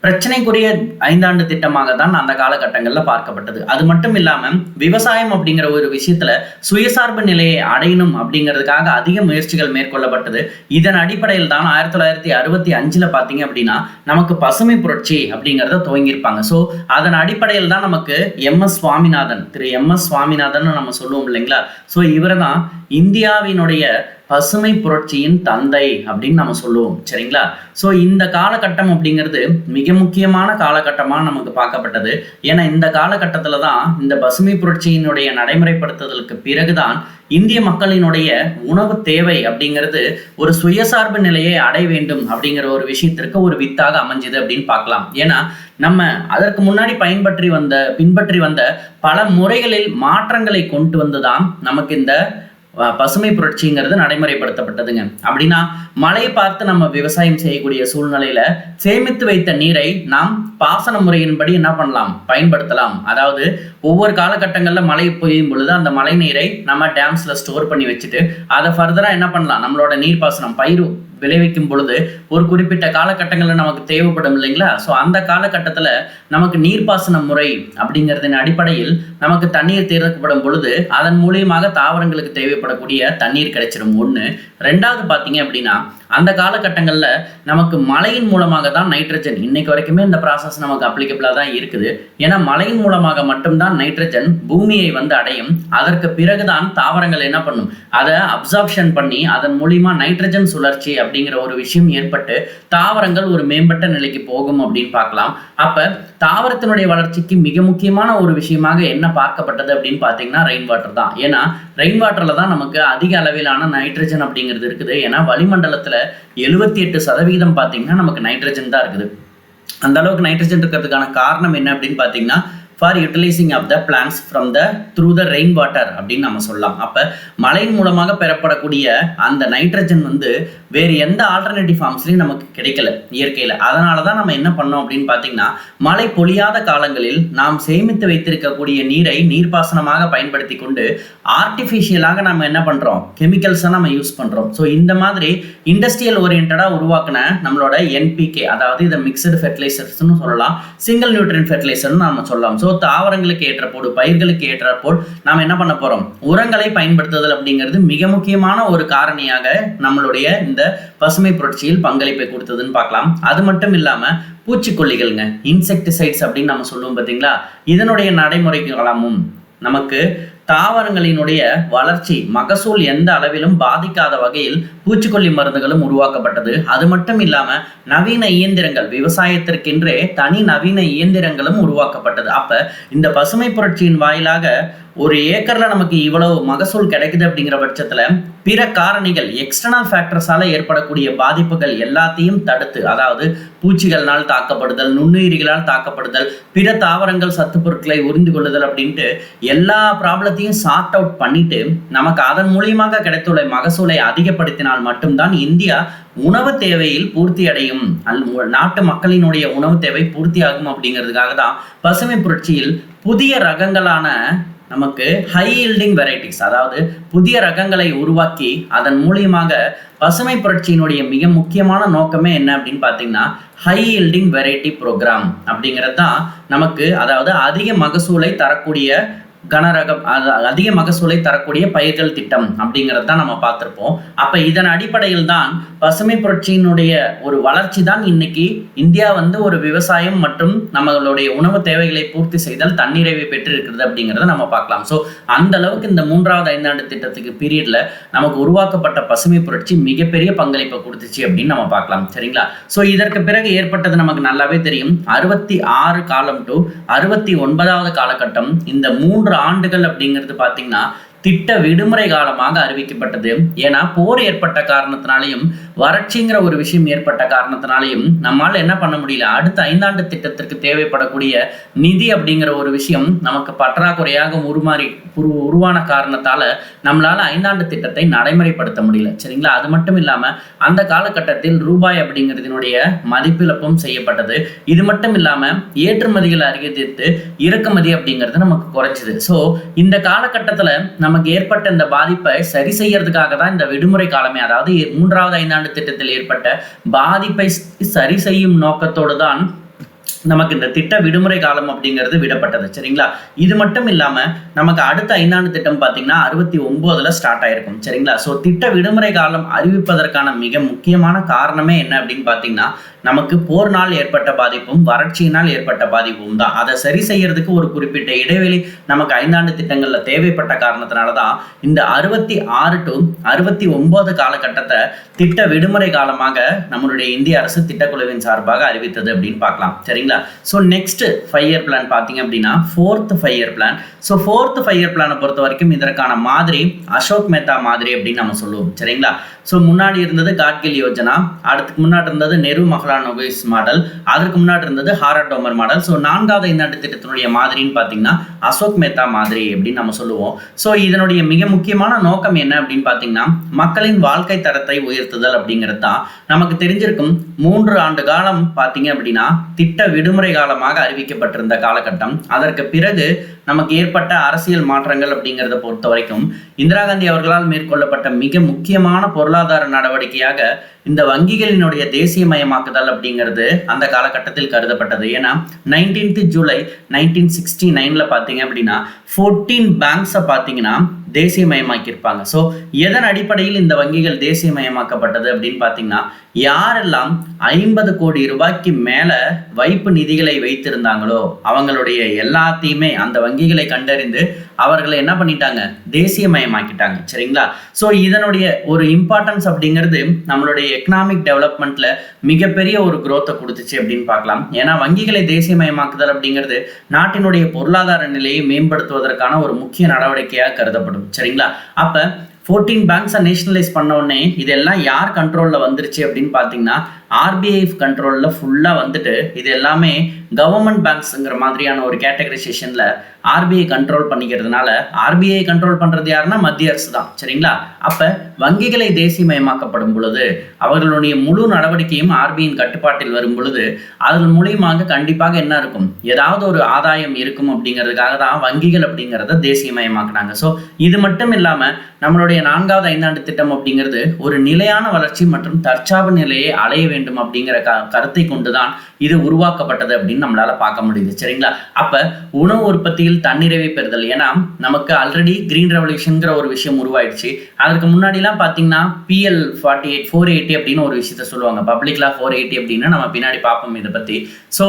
பிரச்சனைக்குரிய ஐந்தாண்டு திட்டமாக தான் அந்த காலகட்டங்களில் பார்க்கப்பட்டது. அது மட்டும் இல்லாமல் விவசாயம் அப்படிங்கிற ஒரு விஷயத்துல சுயசார்பு நிலையை அடையணும் அப்படிங்கிறதுக்காக அதிக முயற்சிகள் மேற்கொள்ளப்பட்டது. இதன் அடிப்படையில் தான் 1965 பார்த்தீங்க அப்படின்னா நமக்கு பசுமை புரட்சி அப்படிங்கிறத துவங்கியிருப்பாங்க. ஸோ அதன் அடிப்படையில் தான் நமக்கு திரு எம் எஸ் சுவாமிநாதன் நம்ம சொல்லுவோம் இல்லைங்களா. ஸோ இவரை தான் இந்தியாவினுடைய பசுமை புரட்சியின் தந்தை அப்படின்னு நம்ம சொல்லுவோம். சரிங்களா? ஸோ இந்த காலகட்டம் அப்படிங்கிறது மிக முக்கியமான காலகட்டமாக நமக்கு பார்க்கப்பட்டது. ஏன்னா இந்த காலகட்டத்தில் தான் இந்த பசுமை புரட்சியினுடைய நடைமுறைப்படுத்துதலுக்கு பிறகுதான் இந்திய மக்களினுடைய உணவு தேவை அப்படிங்கிறது ஒரு சுயசார்பு நிலையை அடைய வேண்டும் அப்படிங்கிற ஒரு விஷயத்திற்கு ஒரு வித்தாக அமைஞ்சது அப்படின்னு பார்க்கலாம். ஏன்னா நம்ம அதற்கு முன்னாடி பின்பற்றி வந்த பல முறைகளில் மாற்றங்களை கொண்டு வந்துதான் நமக்கு இந்த பசுமை புரட்சிங்கிறது நடைமுறைப்படுத்தப்பட்டதுங்க. அப்படின்னா மழையை பார்த்து நம்ம விவசாயம் செய்யக்கூடிய சூழ்நிலையில சேமித்து வைத்த நீரை நாம் பாசன முறையின்படி என்ன பண்ணலாம், பயன்படுத்தலாம். அதாவது ஒவ்வொரு காலகட்டங்களில் மழை பெய்யும் பொழுது அந்த மழை நீரை நம்ம டேம்ஸ்ல ஸ்டோர் பண்ணி வச்சுட்டு அதை ஃபர்தரா என்ன பண்ணலாம், நம்மளோட நீர்ப்பாசனம் பயிர் விளைவிக்கும் பொழுது ஒரு குறிப்பிட்ட காலகட்டங்களில் நமக்கு தேவைப்படும் இல்லைங்களா. ஸோ அந்த காலகட்டத்தில் நமக்கு நீர்ப்பாசன முறை அப்படிங்கிறதின் அடிப்படையில் நமக்கு தண்ணீர் தேர்ந்தெடுக்கப்படும் பொழுது அதன் மூலியமாக தாவரங்களுக்கு தேவைப்படக்கூடிய தண்ணீர் கிடைச்சிடும். ஒன்று. ரெண்டாவது பார்த்தீங்க அப்படின்னா அந்த காலகட்டங்களில் நமக்கு மழையின் மூலமாக தான் நைட்ரஜன், இன்னைக்கு வரைக்குமே இந்த ப்ராசஸ் நமக்கு அப்ளிகபிளாக தான் இருக்குது. ஏன்னா மழையின் மூலமாக மட்டும்தான் நைட்ரஜன் பூமியை வந்து அடையும். அதற்கு பிறகுதான் தாவரங்கள் என்ன பண்ணும், அதை அப்சார்ப்ஷன் பண்ணி அதன் மூலியமா நைட்ரஜன் சுழற்சி அப்படிங்கிற ஒரு விஷயம் ஏற்பட்டு தாவரங்கள் ஒரு மேம்பட்ட நிலைக்கு போகும் அப்படின்னு பார்க்கலாம். அப்ப தாவரத்தினுடைய வளர்ச்சிக்கு மிக முக்கியமான ஒரு விஷயமாக என்ன பார்க்கப்பட்டது அப்படின்னு பார்த்தீங்கன்னா ரெயின் வாட்டர் தான். ஏன்னா ரெயின் வாட்டர்ல தான் நமக்கு அதிக அளவிலான நைட்ரஜன் அப்படிங்கிறது இருக்குது. ஏன்னா வளிமண்டலத்துல 78% பார்த்தீங்கன்னா நமக்கு நைட்ரஜன் தான் இருக்குது. அந்த அளவுக்கு நைட்ரஜன் இருக்கிறதுக்கான காரணம் என்ன அப்படின்னு பார்த்தீங்கன்னா for utilising of the plans from the through the rain water அப்படின்னு நம்ம சொல்லலாம். அப்போ மழையின் மூலமாக பெறப்படக்கூடிய அந்த நைட்ரஜன் வேறு எந்த ஆல்டர்னேட்டிவ் ஃபார்ம்ஸ்லையும் நமக்கு கிடைக்கல இயற்கையில். அதனால தான் நம்ம என்ன பண்ணோம் அப்படின்னு பார்த்தீங்கன்னா மழை பொழியாத காலங்களில் நாம் சேமித்து வைத்திருக்கக்கூடிய நீரை நீர்ப்பாசனமாக பயன்படுத்தி கொண்டு ஆர்டிஃபிஷியலாக நம்ம என்ன பண்ணுறோம், கெமிக்கல்ஸை நம்ம யூஸ் பண்ணுறோம். ஸோ இந்த மாதிரி இண்டஸ்ட்ரியல் ஓரியன்டாக உருவாக்கின நம்மளோட என்பிகே, அதாவது இதை மிக்சடு ஃபெர்டிலைசர்ஸ்னு சொல்லலாம், சிங்கிள் நியூட்ரியன் ஃபெர்டிலைசர்னு நம்ம சொல்லலாம். ஸோ தாவரங்களுக்கு ஏற்றப்போடு பயிர்களுக்கு ஏற்றப்போல் நாம் என்ன பண்ண போறோம், உரங்களை பயன்படுத்துதல் அப்படிங்கிறது மிக முக்கியமான ஒரு காரணியாக நம்மளுடைய இந்த பசுமை புரட்சியில் பங்களிப்பை கொடுத்ததுன்னு பார்க்கலாம். அது மட்டும் இல்லாம பூச்சிக்கொல்லிகள்ங்க, இன்செக்டிசைட்ஸ் அப்படின்னு நம்ம சொல்லுவோம் பார்த்தீங்களா, இதனுடைய நடைமுறை காலமும் நமக்கு தாவரங்களினுடைய வளர்ச்சி மகசூல் எந்த அளவிலும் பாதிக்காத வகையில் பூச்சிக்கொல்லி மருந்துகளும் உருவாக்கப்பட்டது. அது மட்டும் இல்லாம நவீன இயந்திரங்கள், விவசாயத்திற்கென்றே தனி நவீன இயந்திரங்களும் உருவாக்கப்பட்டது. அப்ப இந்த பசுமை புரட்சியின் வாயிலாக ஒரு ஏக்கர்ல நமக்கு இவ்வளவு மகசூல் கிடைக்குது அப்படிங்கிற பட்சத்துல பிற காரணிகள் எக்ஸ்டர்னல் ஃபேக்டர்ஸால ஏற்படக்கூடிய பாதிப்புகள் எல்லாத்தையும் தடுத்து, அதாவது பூச்சிகள்னால் தாக்கப்படுதல், நுண்ணுயிரிகளால் தாக்கப்படுதல், பிற தாவரங்கள் சத்து பொருட்களை உறிந்து கொள்ளுதல் அப்படின்ட்டு எல்லா ப்ராப்ளத்தையும் சார்ட் அவுட் பண்ணிட்டு நமக்கு அதன் மூலியமாக கிடைத்துள்ள மகசூலை அதிகப்படுத்தினால் மட்டும்தான் இந்தியா உணவு தேவையில் பூர்த்தி அடையும், நாட்டு மக்களினுடைய உணவு தேவை பூர்த்தி ஆகும். அப்படிங்கிறதுக்காக தான் பசுமை புரட்சியில் புதிய ரகங்களான நமக்கு ஹை ஈல்டிங் வெரைட்டிஸ், அதாவது புதிய ரகங்களை உருவாக்கி அதன் மூலியமாக பசுமை புரட்சியினுடைய மிக முக்கியமான நோக்கமே என்ன அப்படின்னு பார்த்தீங்கன்னா ஹை ஈல்டிங் வெரைட்டி ப்ரோக்ராம் அப்படிங்கிறது தான் நமக்கு, அதாவது அதிக மகசூலை தரக்கூடிய கனரகம், அதிக மகசூலை தரக்கூடிய பயிர்கள் திட்டம் அப்படிங்கிறது தான் நம்ம பார்த்துருப்போம். அப்போ இதன் அடிப்படையில் தான் பசுமை புரட்சியினுடைய ஒரு வளர்ச்சி தான் இன்னைக்கு இந்தியா ஒரு விவசாயம் மற்றும் நம்மளுடைய உணவு தேவைகளை பூர்த்தி செய்தல் தன்னிறைவை பெற்று இருக்கிறது அப்படிங்கிறத நம்ம பார்க்கலாம். ஸோ அந்த அளவுக்கு இந்த 3வது ஐந்தாண்டு திட்டத்துக்கு பீரியட்ல நமக்கு உருவாக்கப்பட்ட பசுமை புரட்சி மிகப்பெரிய பங்களிப்பை கொடுத்துச்சு அப்படின்னு நம்ம பார்க்கலாம். சரிங்களா? ஸோ இதற்கு பிறகு ஏற்பட்டது நமக்கு நல்லாவே தெரியும். 66 காலம் டு 69வது காலகட்டம், இந்த 3 ஆண்டுகள் அப்படிங்கிறது பார்த்தீங்கன்னா திட்ட விடுமுறை காலமாக அறிவிக்கப்பட்டது. ஏன்னா போர் ஏற்பட்ட காரணத்தினாலையும் வறட்சிங்கிற ஒரு விஷயம் ஏற்பட்ட காரணத்தினாலையும் நம்மால என்ன பண்ண முடியல, அடுத்த 5 ஆண்டு திட்டத்திற்கு தேவைப்படக்கூடிய நிதி அப்படிங்கிற ஒரு விஷயம் நமக்கு பற்றாக்குறையாக உருவான காரணத்தால நம்மளால 5 ஆண்டு திட்டத்தை நடைமுறைப்படுத்த முடியல. சரிங்களா? அது மட்டும் இல்லாம அந்த காலகட்டத்தில் ரூபாய் அப்படிங்கிறதுனுடைய மதிப்பிழப்பும் செய்யப்பட்டது. இது மட்டும் இல்லாம ஏற்றுமதிகளை அதிகரித்து இறக்குமதி அப்படிங்கிறது நமக்கு குறைச்சது. ஸோ இந்த காலகட்டத்துல நமக்கு ஏற்பட்ட இந்த பாதிப்பை சரி செய்யறதுக்காக தான் இந்த விடுமுறை காலமே, அதாவது 3வது 5 ஆண்டு திட்டத்தில் ஏற்பட்ட பாதிப்பை சரி செய்யும் நோக்கத்தோடு தான் நமக்கு இந்த திட்ட விடுமுறை காலம் அப்படிங்கிறது விடப்பட்டது. சரிங்களா? இது மட்டும் இல்லாம நமக்கு அடுத்த 5 ஆண்டு திட்டம் பார்த்தீங்கன்னா 69ல ஸ்டார்ட் ஆயிருக்கும். சரிங்களா? ஸோ திட்ட விடுமுறை காலம் அறிவிப்பதற்கான மிக முக்கியமான காரணமே என்ன அப்படின்னு பார்த்தீங்கன்னா நமக்கு போர்னால் ஏற்பட்ட பாதிப்பும் வறட்சியினால் ஏற்பட்ட பாதிப்பும் தான். அதை சரி செய்யறதுக்கு ஒரு குறிப்பிட்ட இடைவெளி நமக்கு 5 ஆண்டு திட்டங்கள்ல தேவைப்பட்ட காரணத்தினாலதான் இந்த 66 டு 69 காலகட்டத்தை திட்ட விடுமுறை காலமாக நம்மளுடைய இந்திய அரசு திட்டக்குழுவின் சார்பாக அறிவித்தது அப்படின்னு பார்க்கலாம். சரிங்களா? ஸோ நெக்ஸ்ட் 5 இயர் பிளான் பார்த்தீங்க அப்படின்னா 4th 5 year plan. So 4th 5 year பிளானை பொறுத்த வரைக்கும் இதற்கான மாதிரி அசோக் மேத்தா மாதிரி அப்படின்னு நம்ம சொல்லுவோம். சரிங்களா? ஸோ முன்னாடி இருந்தது காட்கில் யோஜனா, அடுத்துக்கு முன்னாடி இருந்தது நெரு மஹ்லானோபிஸ் மாடல், அதற்கு முன்னாடி இருந்தது ஹாரடோமர் மாடல். ஸோ 4வது 5 ஆண்டு திட்டத்தினுடைய மாதிரின்னு பார்த்தீங்கன்னா அசோக் மேத்தா மாதிரி அப்படின்னு நம்ம சொல்லுவோம். ஸோ இதனுடைய மிக முக்கியமான நோக்கம் என்ன அப்படின்னு பார்த்தீங்கன்னா மக்களின் வாழ்க்கை தரத்தை உயர்த்துதல் அப்படிங்கிறது தான். நமக்கு தெரிஞ்சிருக்கும் 3 ஆண்டு காலம் பார்த்தீங்க அப்படின்னா திட்ட விடுமுறை காலமாக அறிவிக்கப்பட்டிருந்த காலகட்டம். அதற்கு பிறகு நமக்கு ஏற்பட்ட அரசியல் மாற்றங்கள் அப்படிங்கிறத பொறுத்த வரைக்கும் இந்திரா காந்தி அவர்களால் மேற்கொள்ளப்பட்ட மிக முக்கியமான பொருளாதார நடவடிக்கையாக இந்த வங்கிகளினுடைய தேசியமயமாக்குதல் அப்படிங்கிறது அந்த காலகட்டத்தில் கருதப்பட்டது. ஏன்னா 19th ஜூலை 1969ல பார்த்தீங்க அப்படின்னா 14 பேங்க்ஸை பார்த்தீங்கன்னா தேசியமயமாக்கியிருப்பாங்க. ஸோ எதன் அடிப்படையில் இந்த வங்கிகள் தேசியமயமாக்கப்பட்டது அப்படின்னு பார்த்தீங்கன்னா யாரெல்லாம் 50 கோடி ரூபாய்க்கு மேல வைப்பு நிதிகளை வைத்திருந்தாங்களோ அவங்களுடைய எல்லாத்தையுமே அந்த வங்கிகளை கண்டறிந்து அவர்களை என்ன பண்ணிட்டாங்க, தேசியமயமாக்கிட்டாங்க. சரிங்களா? ஸோ இதனுடைய ஒரு இம்பார்ட்டன்ஸ் அப்படிங்கிறது நம்மளுடைய எக்கனாமிக் டெவலப்மெண்ட்ல மிகப்பெரிய ஒரு growth கொடுத்துச்சு அப்படின்னு பார்க்கலாம். ஏன்னா வங்கிகளை தேசியமயமாக்குதல் அப்படிங்கிறது நாட்டினுடைய பொருளாதார நிலையை மேம்படுத்துவதற்கான ஒரு முக்கிய நடவடிக்கையாக கருதப்படும். சரிங்களா? அப்ப 14 பேங்க்ஸை நேஷனலைஸ் பண்ண உடனே இதெல்லாம் யார் கண்ட்ரோலில் வந்துருச்சு அப்படின்னு பார்த்தீங்கன்னா ஆர்பிஐ கண்ட்ரோலில் ஃபுல்லாக வந்துட்டு இது எல்லாமே கவர்மெண்ட் பேங்க்ஸுங்கிற மாதிரியான ஒரு கேட்டகரைசேஷனில் ஆர்பிஐ கண்ட்ரோல் பண்ணிக்கிறதுனால ஆர்பிஐ கண்ட்ரோல் பண்ணுறது யாருன்னா மத்திய அரசு தான். சரிங்களா? அப்போ வங்கிகளை தேசியமயமாக்கப்படும் பொழுது அவர்களுடைய முழு நடவடிக்கையும் ஆர்பிஐயின் கட்டுப்பாட்டில் வரும் பொழுது அதன் மூலியமாக கண்டிப்பாக என்ன இருக்கும், ஏதாவது ஒரு ஆதாயம் இருக்கும் அப்படிங்கிறதுக்காக தான் வங்கிகள் அப்படிங்கிறத தேசியமயமாக்குனாங்க. ஸோ இது மட்டும் இல்லாமல் நம்மளுடைய 4வது ஐந்தாண்டு திட்டம் அப்படிங்கிறது ஒரு நிலையான வளர்ச்சி மற்றும் தற்சார்பு நிலையை அடைய வேண்டும் அப்படிங்கிற கருத்தை கொண்டுதான் இது உருவாக்கப்பட்டது அப்படின்னு நம்மளால பார்க்க முடியுது. சரிங்களா? அப்ப உணவு உற்பத்தியில் தன்னிறைவை பெறுதல், ஏன்னா நமக்கு ஆல்ரெடி கிரீன் ரெவல்யூஷன்ங்கிற ஒரு விஷயம் உருவாயிடுச்சு. அதற்கு முன்னாடி எல்லாம் பாத்தீங்கன்னா PL 48 480 அப்படின்னு ஒரு விஷயத்த சொல்லுவாங்க. பப்ளிக் லா 480 அப்படின்னு நம்ம பின்னாடி பார்ப்போம் இதை பத்தி. ஸோ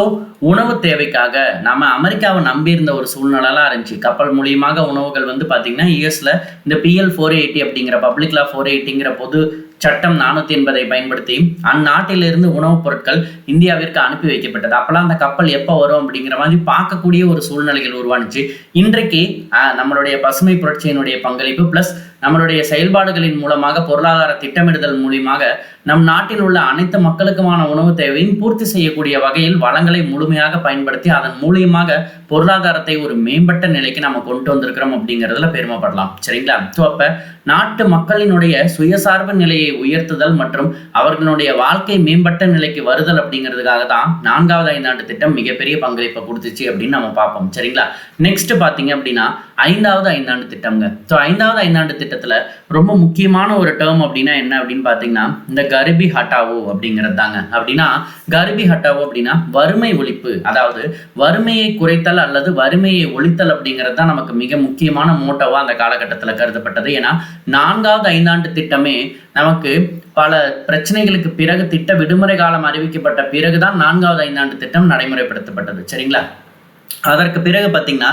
உணவு தேவைக்காக நம்ம அமெரிக்காவை நம்பி இருந்த ஒரு சூழ்நிலைலாம் இருந்துச்சு. கப்பல் மூலியமாக உணவுகள் வந்து பாத்தீங்கன்னா யூஎஸ்ல இந்த PL 480 அப்படிங்கிற பப்ளிக் லா 480ங்கிற பொது சட்டம் 480 பயன்படுத்தி அந்நாட்டிலிருந்து உணவுப் பொருட்கள் இந்தியாவிற்கு அனுப்பி வைக்கப்பட்டது. அப்பெல்லாம் அந்த கப்பல் எப்போ வரும் அப்படிங்கிற மாதிரி பார்க்கக்கூடிய ஒரு சூழ்நிலைகள் உருவானுச்சு. இன்றைக்கு நம்மளுடைய பசுமை புரட்சியினுடைய பங்களிப்பு பிளஸ் நம்மளுடைய செயல்பாடுகளின் மூலமாக பொருளாதார திட்டமிடுதல் மூலியமாக நம் நாட்டில் உள்ள அனைத்து மக்களுக்குமான உணவு தேவையும் பூர்த்தி செய்யக்கூடிய வகையில் வளங்களை முழுமையாக பயன்படுத்தி அதன் மூலியமாக பொருளாதாரத்தை ஒரு மேம்பட்ட நிலைக்கு நம்ம கொண்டு வந்திருக்கிறோம் அப்படிங்கிறதுல பெருமைப்படலாம். சரிங்களா? ஸோ அப்ப நாட்டு மக்களினுடைய சுயசார்பு நிலையை உயர்த்துதல் மற்றும் அவர்களுடைய வாழ்க்கை மேம்பட்ட நிலைக்கு வருதல் அப்படிங்கிறதுக்காக தான் 4வது ஐந்தாண்டு திட்டம் மிகப்பெரிய பங்களிப்பை கொடுத்துச்சு அப்படின்னு நம்ம பார்ப்போம். சரிங்களா? நெக்ஸ்ட் பாத்தீங்க அப்படின்னா 5வது ஐந்தாண்டு திட்டம்ங்க. ஸோ 5வது ஐந்தாண்டு திட்டத்துல ரொம்ப முக்கியமான ஒரு டேர்ம் அப்படின்னா என்ன அப்படின்னு பாத்தீங்கன்னா இந்த கரிபி ஹட்டாவோ அப்படிங்கிறது தாங்க. அப்படின்னா கரிபி ஹட்டாவோ அப்படின்னா வறுமை ஒழிப்பு, அதாவது வறுமையை குறைத்தல் அல்லது வறுமையை ஒழித்தல் அப்படிங்கிறது தான் நமக்கு மிக முக்கியமான மோட்டோவா அந்த காலகட்டத்தில் கருதப்பட்டது. ஏன்னா 4வது ஐந்தாண்டு திட்டமே நமக்கு பல பிரச்சனைகளுக்கு பிறகு திட்ட விடுமுறை காலம் அறிவிக்கப்பட்ட பிறகுதான் 4வது ஐந்தாண்டு திட்டம் நடைமுறைப்படுத்தப்பட்டது. சரிங்களா? அதற்கு பிறகு பார்த்தீங்கன்னா